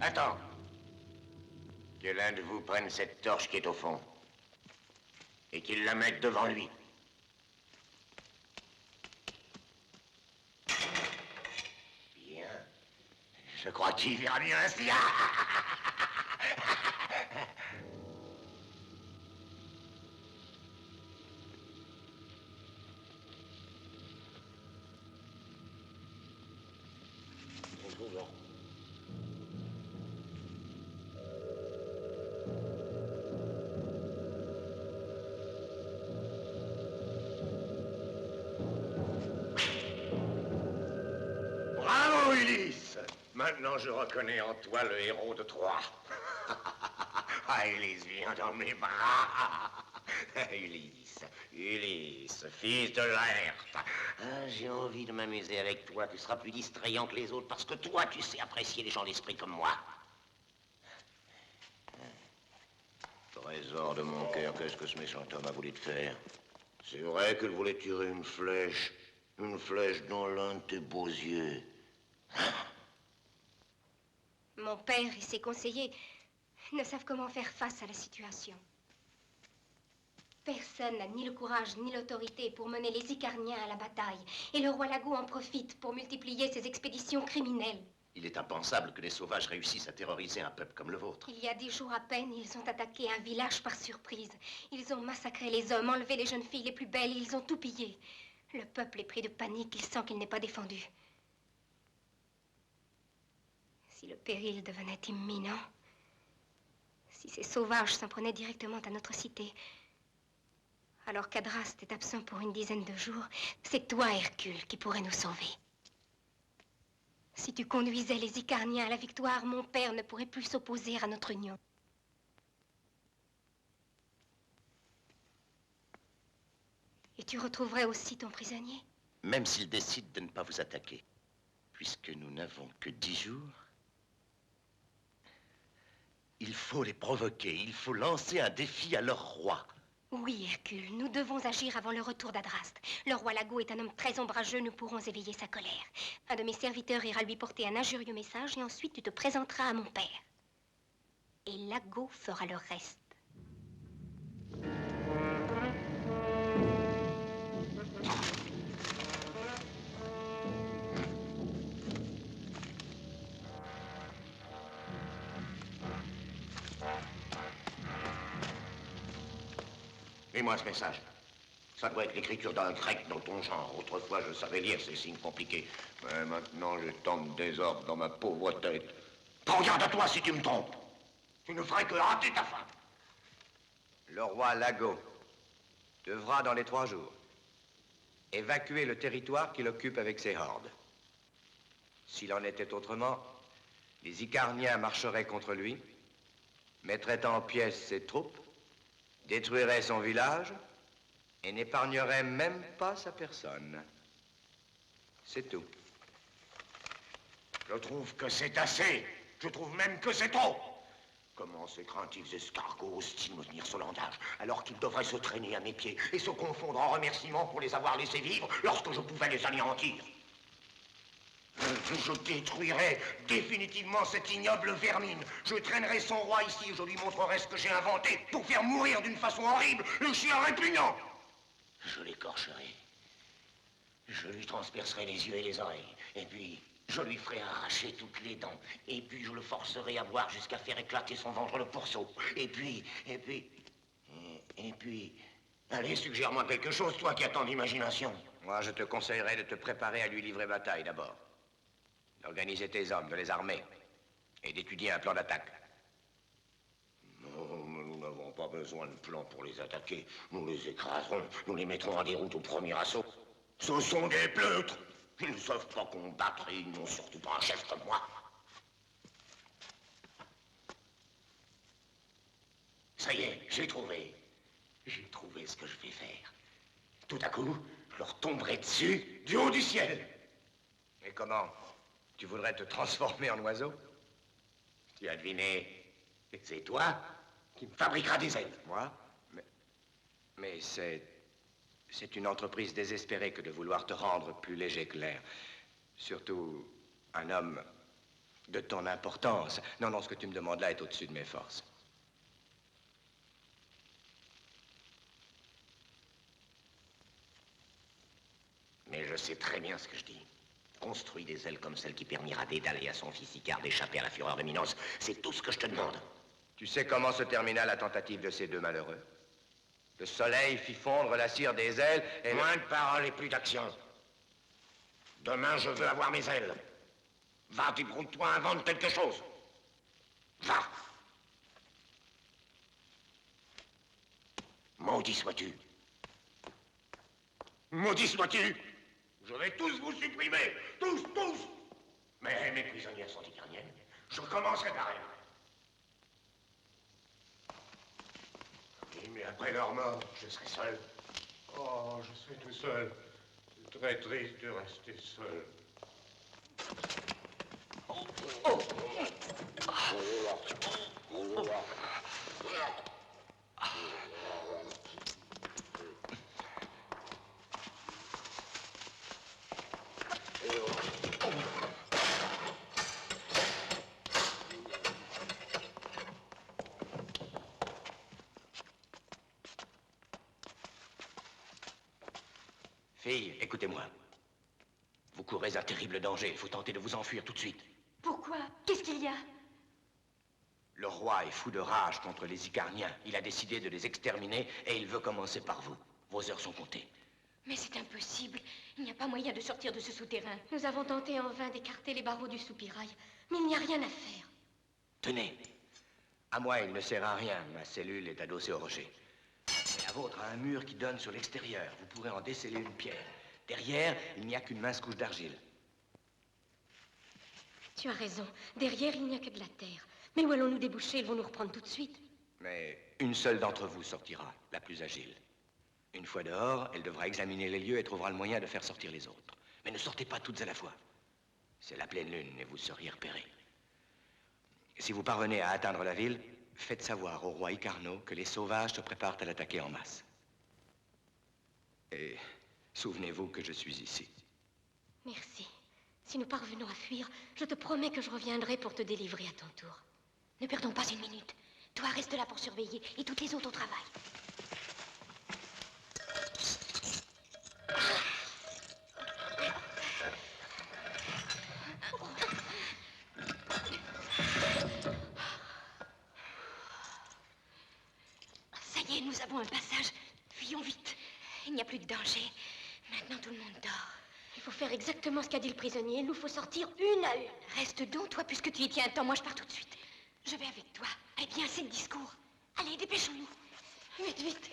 Attends. Que l'un de vous prenne cette torche qui est au fond et qu'il la mette devant lui. Bien. Je crois qu'il verra mieux ainsi. Bravo, Ulysse! Maintenant, je reconnais en toi le héros de Troie. Ah, Ulysse, viens dans mes bras. Ulysse, Ulysse, fils de Laerte. Ah, j'ai envie de m'amuser avec toi. Tu seras plus distrayant que les autres parce que toi, tu sais apprécier les gens d'esprit comme moi. Trésor de mon cœur, qu'est-ce que ce méchant homme a voulu te faire? C'est vrai qu'il voulait tirer une flèche dans l'un de tes beaux yeux. Mon père et ses conseillers ne savent comment faire face à la situation. Personne n'a ni le courage ni l'autorité pour mener les Icarniens à la bataille. Et le roi Lago en profite pour multiplier ses expéditions criminelles. Il est impensable que les sauvages réussissent à terroriser un peuple comme le vôtre. Il y a 10 jours à peine, ils ont attaqué un village par surprise. Ils ont massacré les hommes, enlevé les jeunes filles les plus belles, ils ont tout pillé. Le peuple est pris de panique, il sent qu'il n'est pas défendu. Si le péril devenait imminent, si ces sauvages s'en prenaient directement à notre cité, alors qu'Adraste est absent pour une dizaine de jours, c'est toi, Hercule, qui pourrais nous sauver. Si tu conduisais les Icarniens à la victoire, mon père ne pourrait plus s'opposer à notre union. Et tu retrouverais aussi ton prisonnier? Même s'ils décident de ne pas vous attaquer, puisque nous n'avons que 10 jours, il faut les provoquer, il faut lancer un défi à leur roi. Oui, Hercule, nous devons agir avant le retour d'Adraste. Le roi Lago est un homme très ombrageux, nous pourrons éveiller sa colère. Un de mes serviteurs ira lui porter un injurieux message et ensuite tu te présenteras à mon père. Et Lago fera le reste. Lis-moi ce message. Ça doit être l'écriture d'un grec dans ton genre. Autrefois, je savais lire ces signes compliqués. Mais maintenant, j'ai tant de désordre dans ma pauvre tête. Prends garde à toi si tu me trompes. Tu ne ferais que rater ta fin. Le roi Lago devra, dans les 3 jours, évacuer le territoire qu'il occupe avec ses hordes. S'il en était autrement, les Icarniens marcheraient contre lui, mettraient en pièces ses troupes, détruiraient son village et n'épargneraient même pas sa personne. C'est tout. Je trouve que c'est assez. Je trouve même que c'est trop. Comment ces craintifs escargots osent-ils me tenir ce langage, alors qu'ils devraient se traîner à mes pieds et se confondre en remerciements pour les avoir laissés vivre lorsque je pouvais les anéantir? Je détruirai définitivement cette ignoble vermine. Je traînerai son roi ici et je lui montrerai ce que j'ai inventé pour faire mourir d'une façon horrible le chien répugnant. Je l'écorcherai. Je lui transpercerai les yeux et les oreilles. Et puis, je lui ferai arracher toutes les dents. Et puis, je le forcerai à boire jusqu'à faire éclater son ventre le pourceau. Et puis... Allez, suggère-moi quelque chose, toi qui as tant d'imagination. Moi, je te conseillerais de te préparer à lui livrer bataille d'abord. D'organiser tes hommes, de les armer et d'étudier un plan d'attaque. Non, nous n'avons pas besoin de plan pour les attaquer. Nous les écraserons, nous les mettrons en déroute au premier assaut. Ce sont des pleutres. Ils ne savent pas combattre et ils n'ont surtout pas un chef comme moi. Ça y est, j'ai trouvé. J'ai trouvé ce que je vais faire. Tout à coup, je leur tomberai dessus du haut du ciel. Et comment? Tu voudrais te transformer en oiseau? Tu as deviné. C'est toi qui me fabriqueras des ailes. Moi? Mais c'est une entreprise désespérée que de vouloir te rendre plus léger que l'air. Surtout un homme de ton importance. Non, ce que tu me demandes là est au-dessus de mes forces. Mais je sais très bien ce que je dis. Construis des ailes comme celle qui permirent à Dédale et à son fils Icare d'échapper à la fureur de Minos. C'est tout ce que je te demande. Tu sais comment se termina la tentative de ces deux malheureux? Le soleil fit fondre la cire des ailes et... Moins de paroles et plus d'action. Demain, je veux avoir mes ailes. Va, débrouille-toi, invente quelque chose. Va. Maudit sois-tu. Maudit sois-tu. Je vais tous vous supprimer. Tous. Mais mes prisonnières sont icarniennes. Je commencerai par elles. Oui, mais après leur mort, je serai seul. Oh, je serai tout seul. C'est très triste de rester seul. Fille, écoutez-moi. Vous courez un terrible danger. Il faut tenter de vous enfuir tout de suite. Pourquoi? Qu'est-ce qu'il y a? Le roi est fou de rage contre les Icarniens. Il a décidé de les exterminer et il veut commencer par vous. Vos heures sont comptées. Mais c'est impossible. Il n'y a pas moyen de sortir de ce souterrain. Nous avons tenté en vain d'écarter les barreaux du soupirail, mais il n'y a rien à faire. Tenez. À moi, il ne sert à rien. Ma cellule est adossée au rocher. Mais la vôtre a un mur qui donne sur l'extérieur. Vous pourrez en desceller une pierre. Derrière, il n'y a qu'une mince couche d'argile. Tu as raison. Derrière, il n'y a que de la terre. Mais où allons-nous déboucher? Ils vont nous reprendre tout de suite. Mais une seule d'entre vous sortira, la plus agile. Une fois dehors, elle devra examiner les lieux et trouvera le moyen de faire sortir les autres. Mais ne sortez pas toutes à la fois. C'est la pleine lune et vous seriez repérés. Si vous parvenez à atteindre la ville, Faites savoir au roi Icarno que les sauvages se préparent à l'attaquer en masse. Et souvenez-vous que je suis ici. Merci. Si nous parvenons à fuir, je te promets que je reviendrai pour te délivrer à ton tour. Ne perdons pas une minute. Toi, reste là pour surveiller et toutes les autres au travail. Ça y est, nous avons un passage. Fuyons vite. Il n'y a plus de danger. Maintenant, tout le monde dort. Il faut faire exactement ce qu'a dit le prisonnier. Il nous faut sortir une à une. Reste donc, toi, puisque tu y tiens un temps. Moi, je pars tout de suite. Je vais avec toi. Eh bien, c'est le discours. Allez, dépêchons-nous. Vite, vite.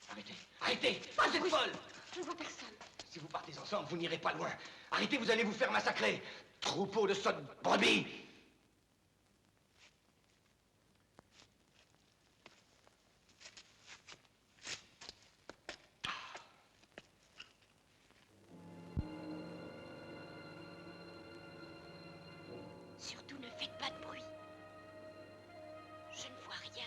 Arrêtez, arrêtez, pas cette folle! Je ne vois personne. Si vous partez ensemble, vous n'irez pas loin. Arrêtez, vous allez vous faire massacrer. Troupeau de sottes brebis. Surtout, ne faites pas de bruit. Je ne vois rien.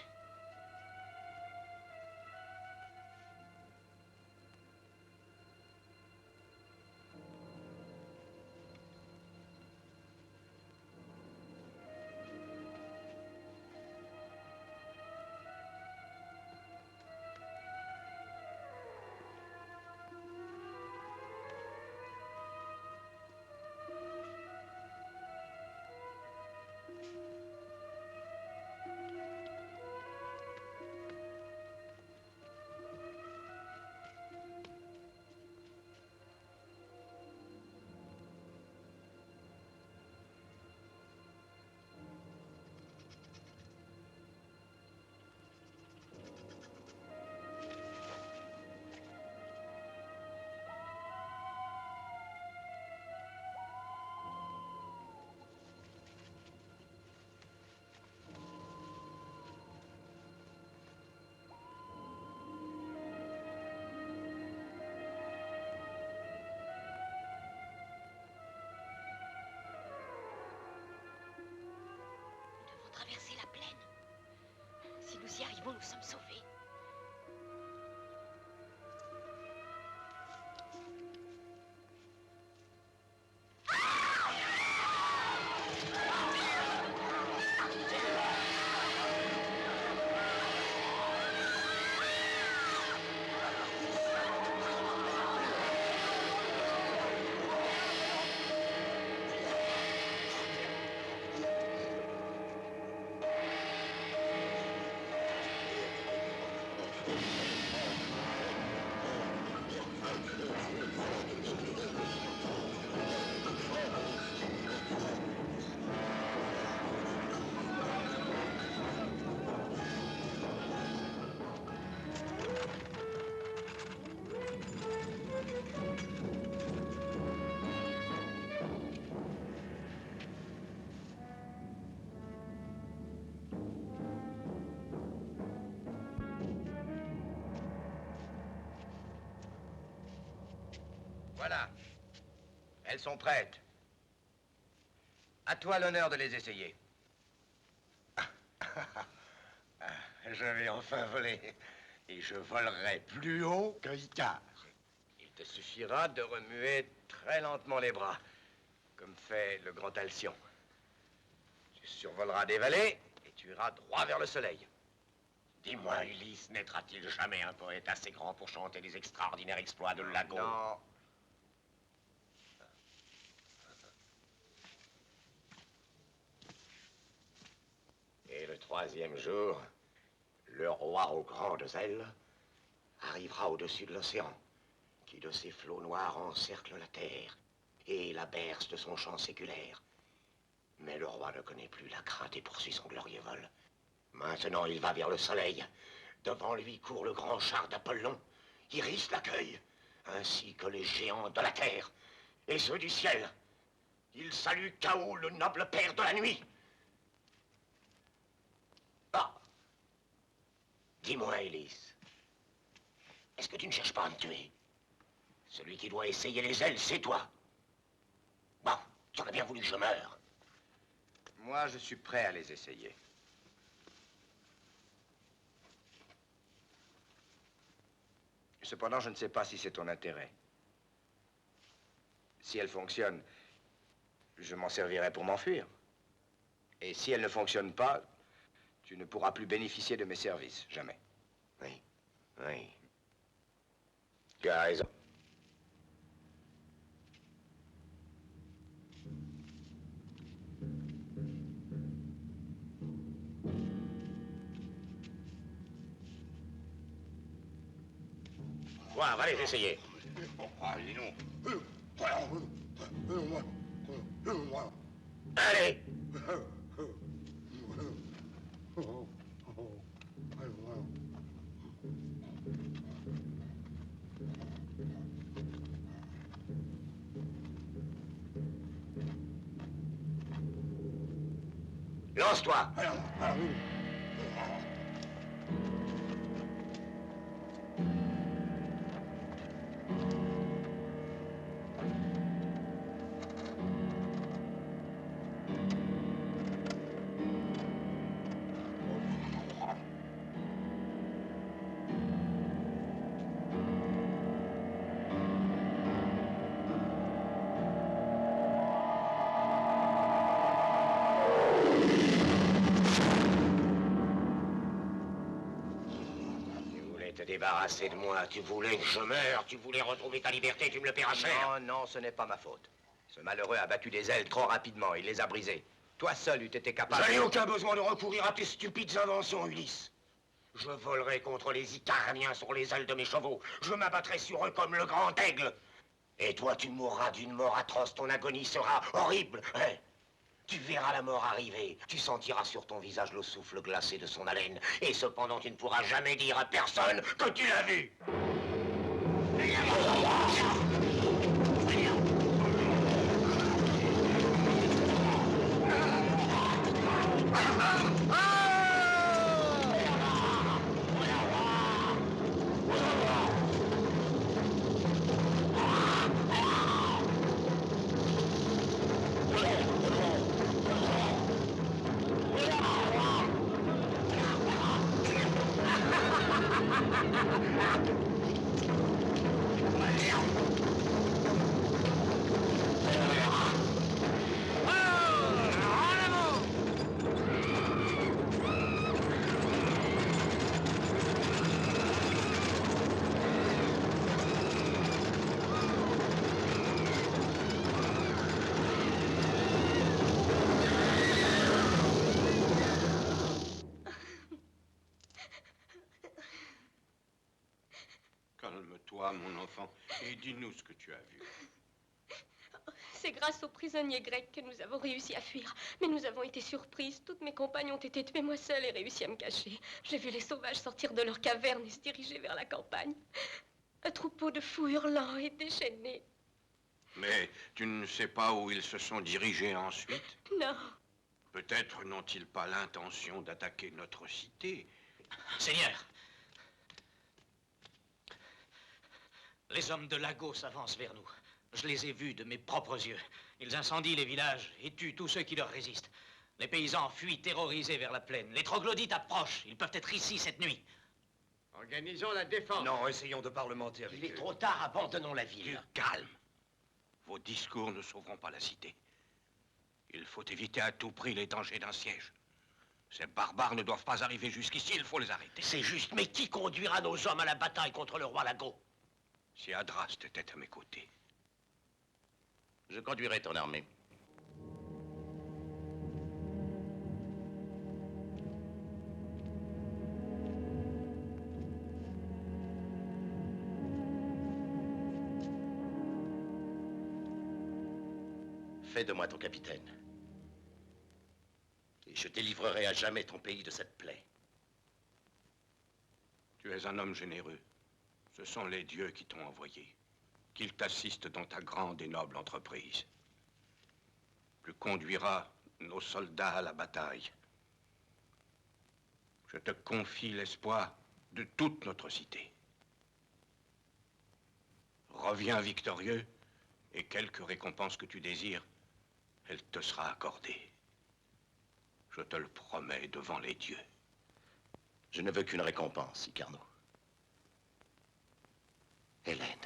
Traverser la plaine. Si nous y arrivons, nous sommes sauvés. Voilà. Elles sont prêtes. À toi l'honneur de les essayer. Je vais enfin voler. Et je volerai plus haut que Icare. Il te suffira de remuer très lentement les bras, comme fait le grand Alcyon. Tu survoleras des vallées et tu iras droit vers le soleil. Dis-moi, Ulysse, naîtra-t-il jamais un poète assez grand pour chanter les extraordinaires exploits de Lagon? Non. Et le troisième jour, le roi aux grandes ailes arrivera au-dessus de l'océan, qui de ses flots noirs encercle la terre et la berce de son chant séculaire. Mais le roi ne connaît plus la crainte et poursuit son glorieux vol. Maintenant, il va vers le soleil. Devant lui court le grand char d'Apollon. Iris l'accueille, ainsi que les géants de la terre et ceux du ciel. Il salue Chaos, le noble père de la nuit. Ah! Dis-moi, Ulysse, est-ce que tu ne cherches pas à me tuer? Celui qui doit essayer les ailes, c'est toi. Bon, tu aurais bien voulu que je meure. Moi, je suis prêt à les essayer. Cependant, je ne sais pas si c'est ton intérêt. Si elle fonctionne, je m'en servirai pour m'enfuir. Et si elle ne fonctionne pas, tu ne pourras plus bénéficier de mes services, jamais. Oui, oui. Tu as raison. Bon, allez, essayez. Ah, dis donc. Allez. Lance-toi. Débarrasser de moi, tu voulais que je meure, tu voulais retrouver ta liberté, tu me le paieras cher. Non, non, ce n'est pas ma faute. Ce malheureux a battu des ailes trop rapidement, il les a brisées. Toi seul eût été capable... Je n'ai aucun besoin de recourir à tes stupides inventions, Ulysse. Je volerai contre les Icarniens sur les ailes de mes chevaux. Je m'abattrai sur eux comme le grand aigle. Et toi, tu mourras d'une mort atroce, ton agonie sera horrible. Hein? Tu verras la mort arriver. Tu sentiras sur ton visage le souffle glacé de son haleine. Et cependant, tu ne pourras jamais dire à personne que tu l'as vu. Calme-toi, mon enfant, et dis-nous ce que tu as vu. C'est grâce aux prisonniers grecs que nous avons réussi à fuir. Mais nous avons été surprises. Toutes mes compagnes ont été tuées. Moi seule ai réussi à me cacher. J'ai vu les sauvages sortir de leurs cavernes et se diriger vers la campagne. Un troupeau de fous hurlants et déchaînés. Mais tu ne sais pas où ils se sont dirigés ensuite? Non. Peut-être n'ont-ils pas l'intention d'attaquer notre cité. Seigneur, les hommes de Lagos avancent vers nous. Je les ai vus de mes propres yeux. Ils incendient les villages et tuent tous ceux qui leur résistent. Les paysans fuient terrorisés vers la plaine. Les troglodytes approchent. Ils peuvent être ici cette nuit. Organisons la défense. Non, essayons de parlementer avec eux. Il est trop tard, abandonnons la ville. Calme. Vos discours ne sauveront pas la cité. Il faut éviter à tout prix les dangers d'un siège. Ces barbares ne doivent pas arriver jusqu'ici, il faut les arrêter. C'est juste, mais qui conduira nos hommes à la bataille contre le roi Lago? Si Adraste était à mes côtés. Je conduirai ton armée. Fais de moi ton capitaine. Et je délivrerai à jamais ton pays de cette plaie. Tu es un homme généreux. Ce sont les dieux qui t'ont envoyé. Qu'ils t'assistent dans ta grande et noble entreprise. Tu conduiras nos soldats à la bataille. Je te confie l'espoir de toute notre cité. Reviens victorieux, et quelque récompense que tu désires, elle te sera accordée. Je te le promets devant les dieux. Je ne veux qu'une récompense, Icarno. Hélène.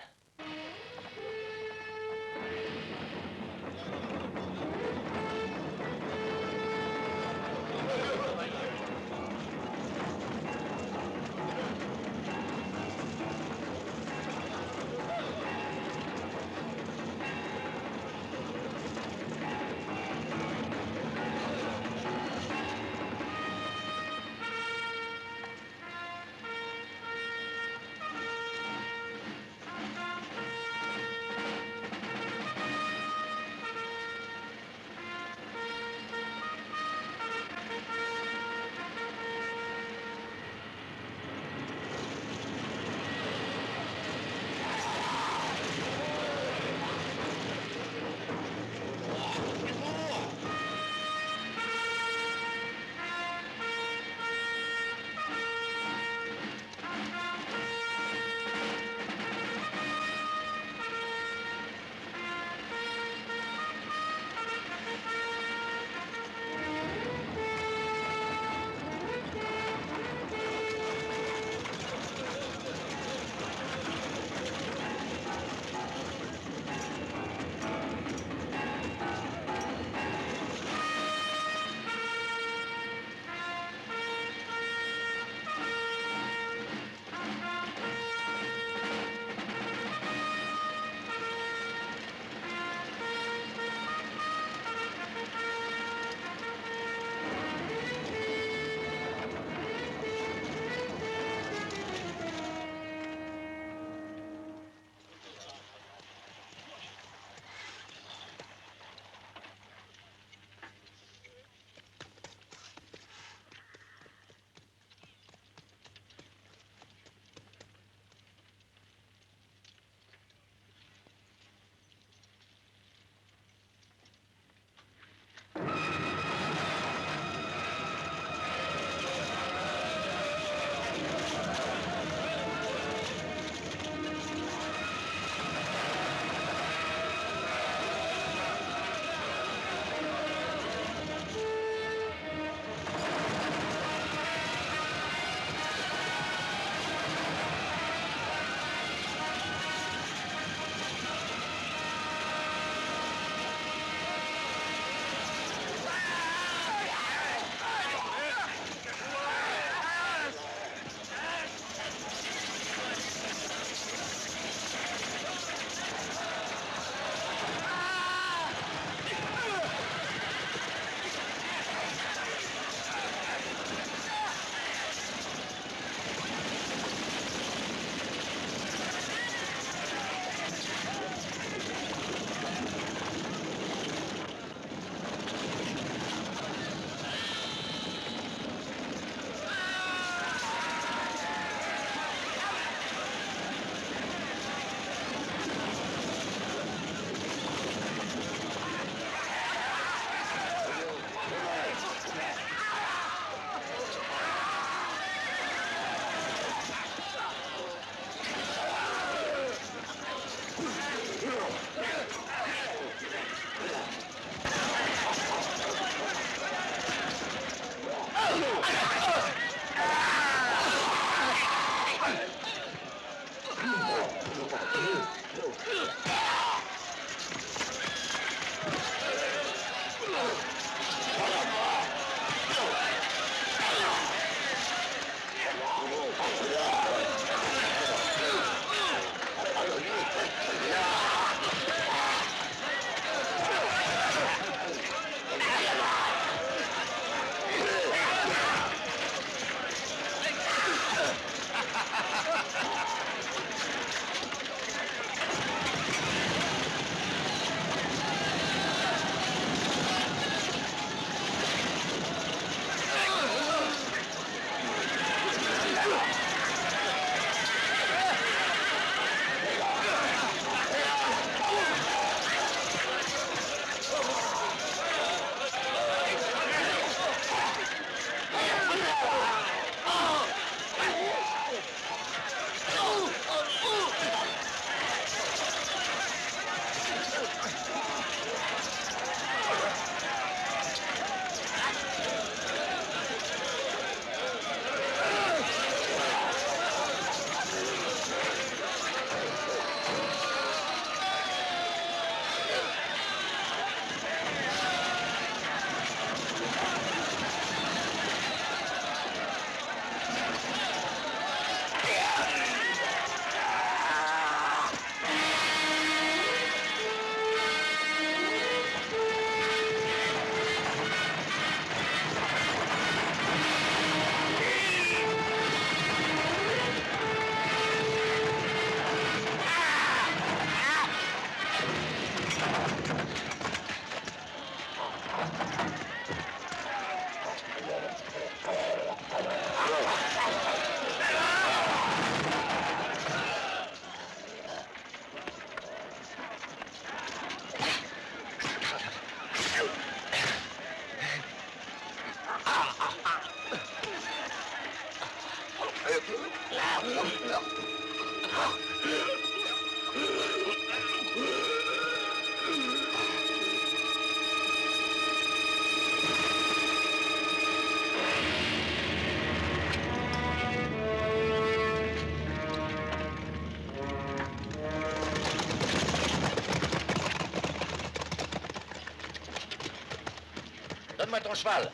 Donne-moi ton cheval.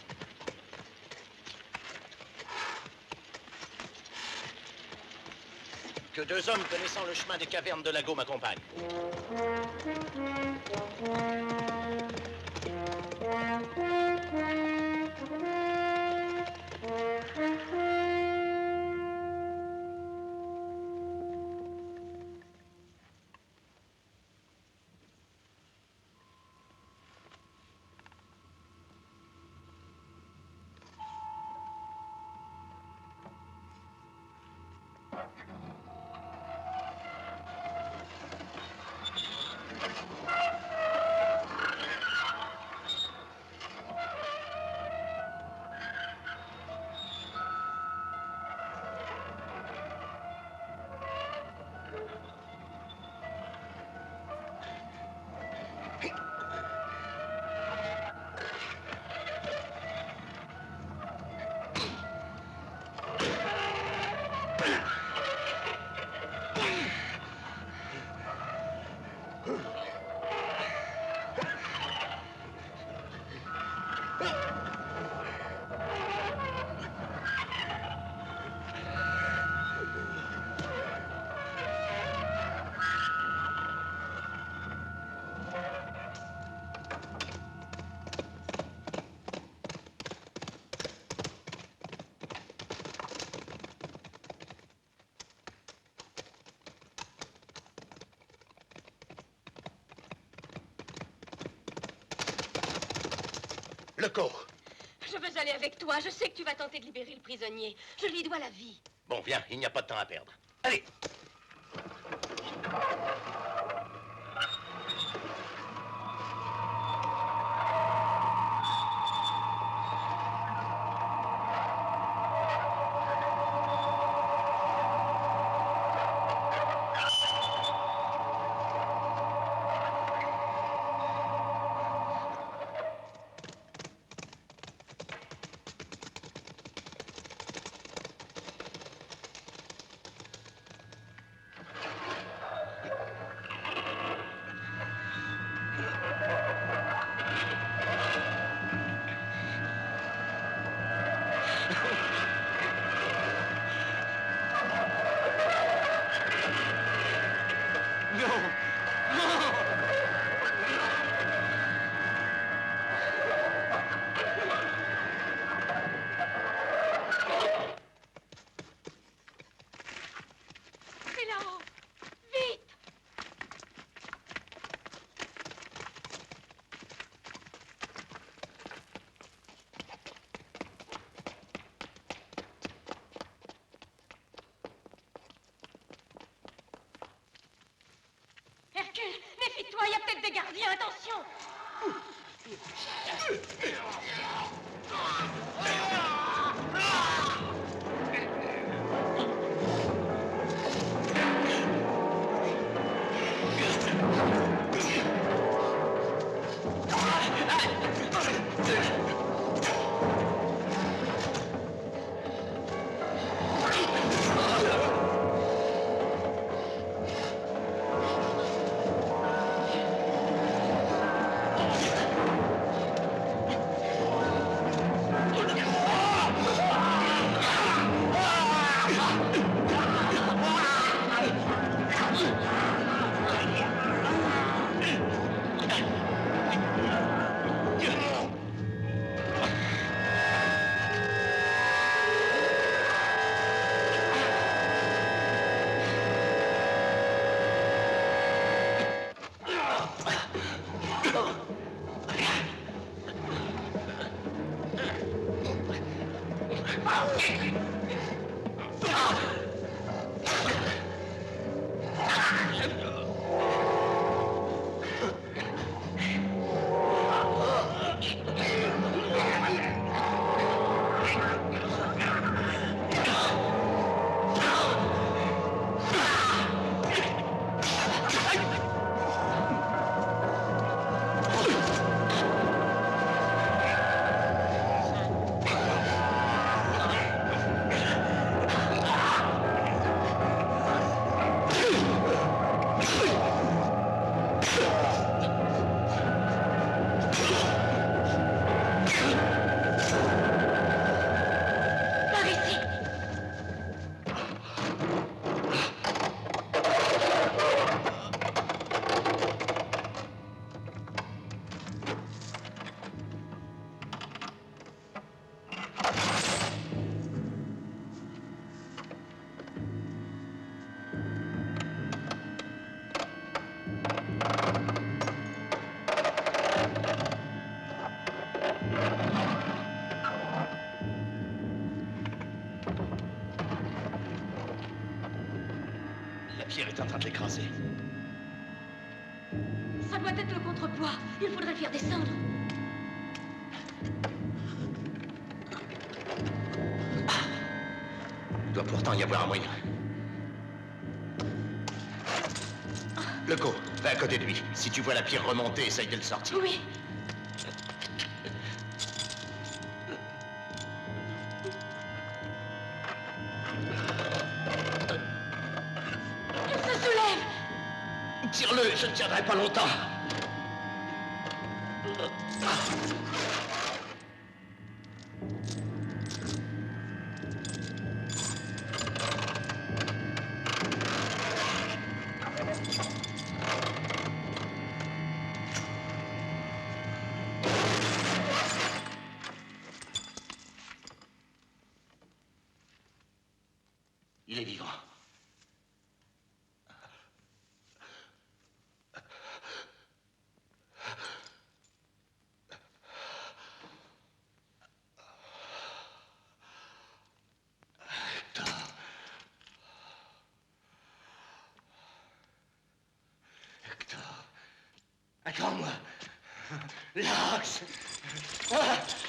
Que 2 hommes connaissant le chemin des cavernes de Lago m'accompagnent. Le corps. Je veux aller avec toi. Je sais que tu vas tenter de libérer le prisonnier. Je lui dois la vie. Bon, viens, il n'y a pas de temps à perdre. Allez. Méfie-toi, il y a peut-être des gardiens, attention! est en train de l'écraser. Ça doit être le contrepoids. Il faudrait le faire descendre. Il doit pourtant y avoir un moyen. Leco, va à côté de lui. Si tu vois la pierre remonter, essaye de le sortir. Oui. Il se soulève. Tire-le, je ne tiendrai pas longtemps. Il est vivant. Attends-moi. Lâche.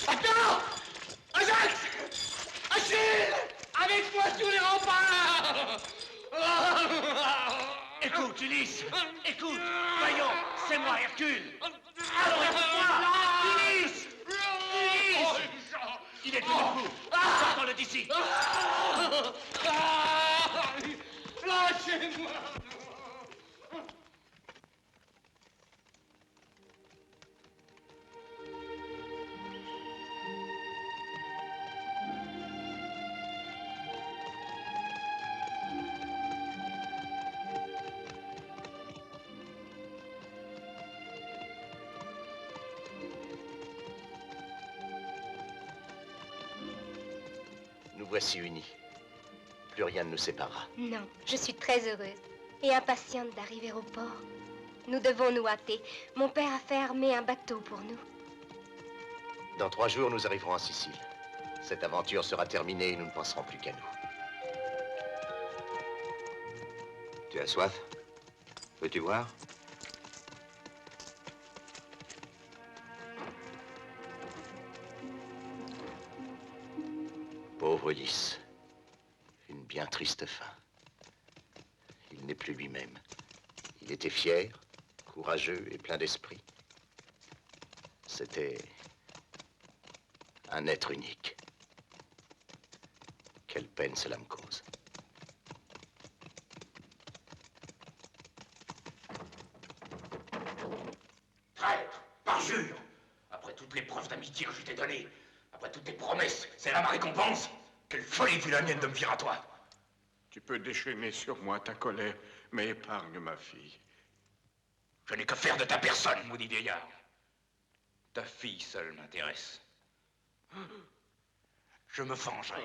Attends. Ajax. Achille. Avec moi sur les remparts. Écoute, Ulysse. Écoute. Voyons, c'est moi, Hercule. Alors écoute-moi. Ulysse. Ulysse. Il est toujours fou. Sortons-le d'ici. Lâchez-moi. Nous voici unis. Plus rien ne nous séparera. Non, je suis très heureuse et impatiente d'arriver au port. Nous devons nous hâter. Mon père a fait armer un bateau pour nous. Dans 3 jours, nous arriverons en Sicile. Cette aventure sera terminée et nous ne penserons plus qu'à nous. Tu as soif? Veux-tu boire? Pauvre Ulysse. Une bien triste fin. Il n'est plus lui-même. Il était fier, courageux et plein d'esprit. C'était un être unique. Quelle peine cela me cause. Traître, parjure! Après toutes les preuves d'amitié que je t'ai données, après toutes tes promesses, c'est là ma récompense? Quelle folie fut la mienne de me fier à toi! Tu peux déchaîner sur moi ta colère, mais épargne ma fille. Je n'ai que faire de ta personne, maudit vieillard. Ta fille seule m'intéresse. Je me vengerai.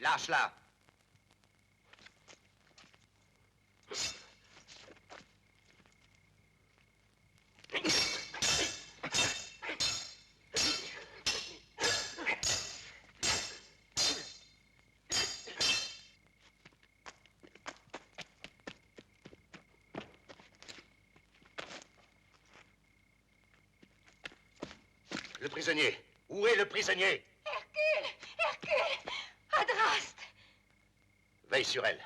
Lâche-la. Le prisonnier. Où est le prisonnier? Hercule! Hercule! Adraste! Veille sur elle.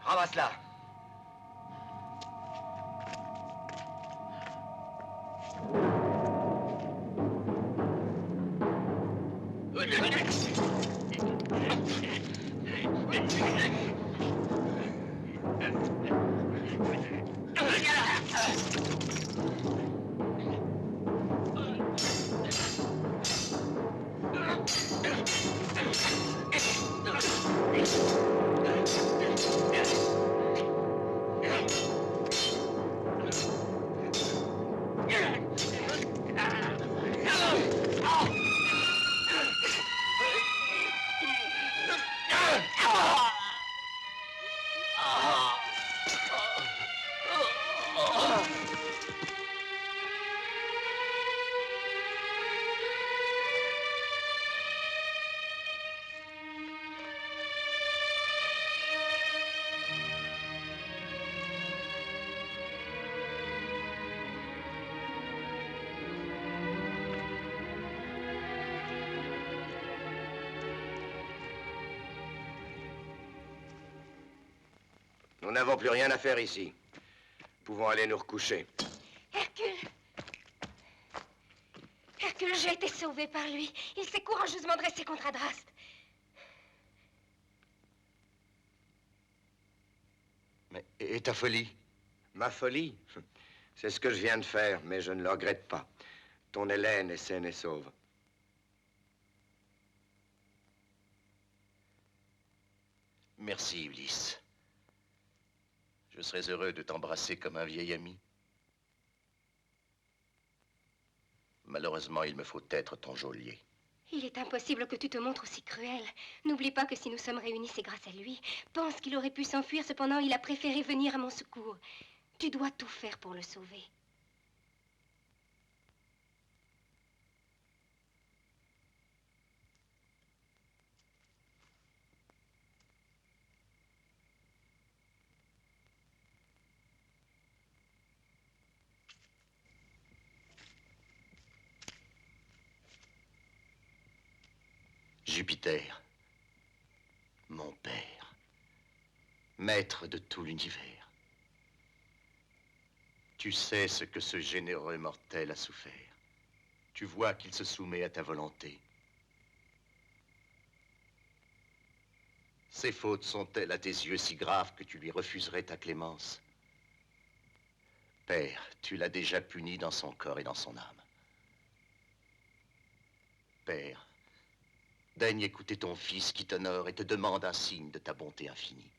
Ramasse-la. Nous n'avons plus rien à faire ici. Pouvons aller nous recoucher. Hercule! Hercule, j'ai été sauvée par lui. Il s'est courageusement dressé contre Adraste. Mais et ta folie? Ma folie? C'est ce que je viens de faire, mais je ne le regrette pas. Ton Hélène est saine et sauve. Merci, Ulysse. Je serais heureux de t'embrasser comme un vieil ami. Malheureusement, il me faut être ton geôlier. Il est impossible que tu te montres aussi cruel. N'oublie pas que si nous sommes réunis, c'est grâce à lui. Pense qu'il aurait pu s'enfuir, cependant il a préféré venir à mon secours. Tu dois tout faire pour le sauver. Jupiter, mon père, maître de tout l'univers. Tu sais ce que ce généreux mortel a souffert. Tu vois qu'il se soumet à ta volonté. Ses fautes sont-elles à tes yeux si graves que tu lui refuserais ta clémence? Père, tu l'as déjà puni dans son corps et dans son âme. Père, daigne écouter ton fils qui t'honore et te demande un signe de ta bonté infinie.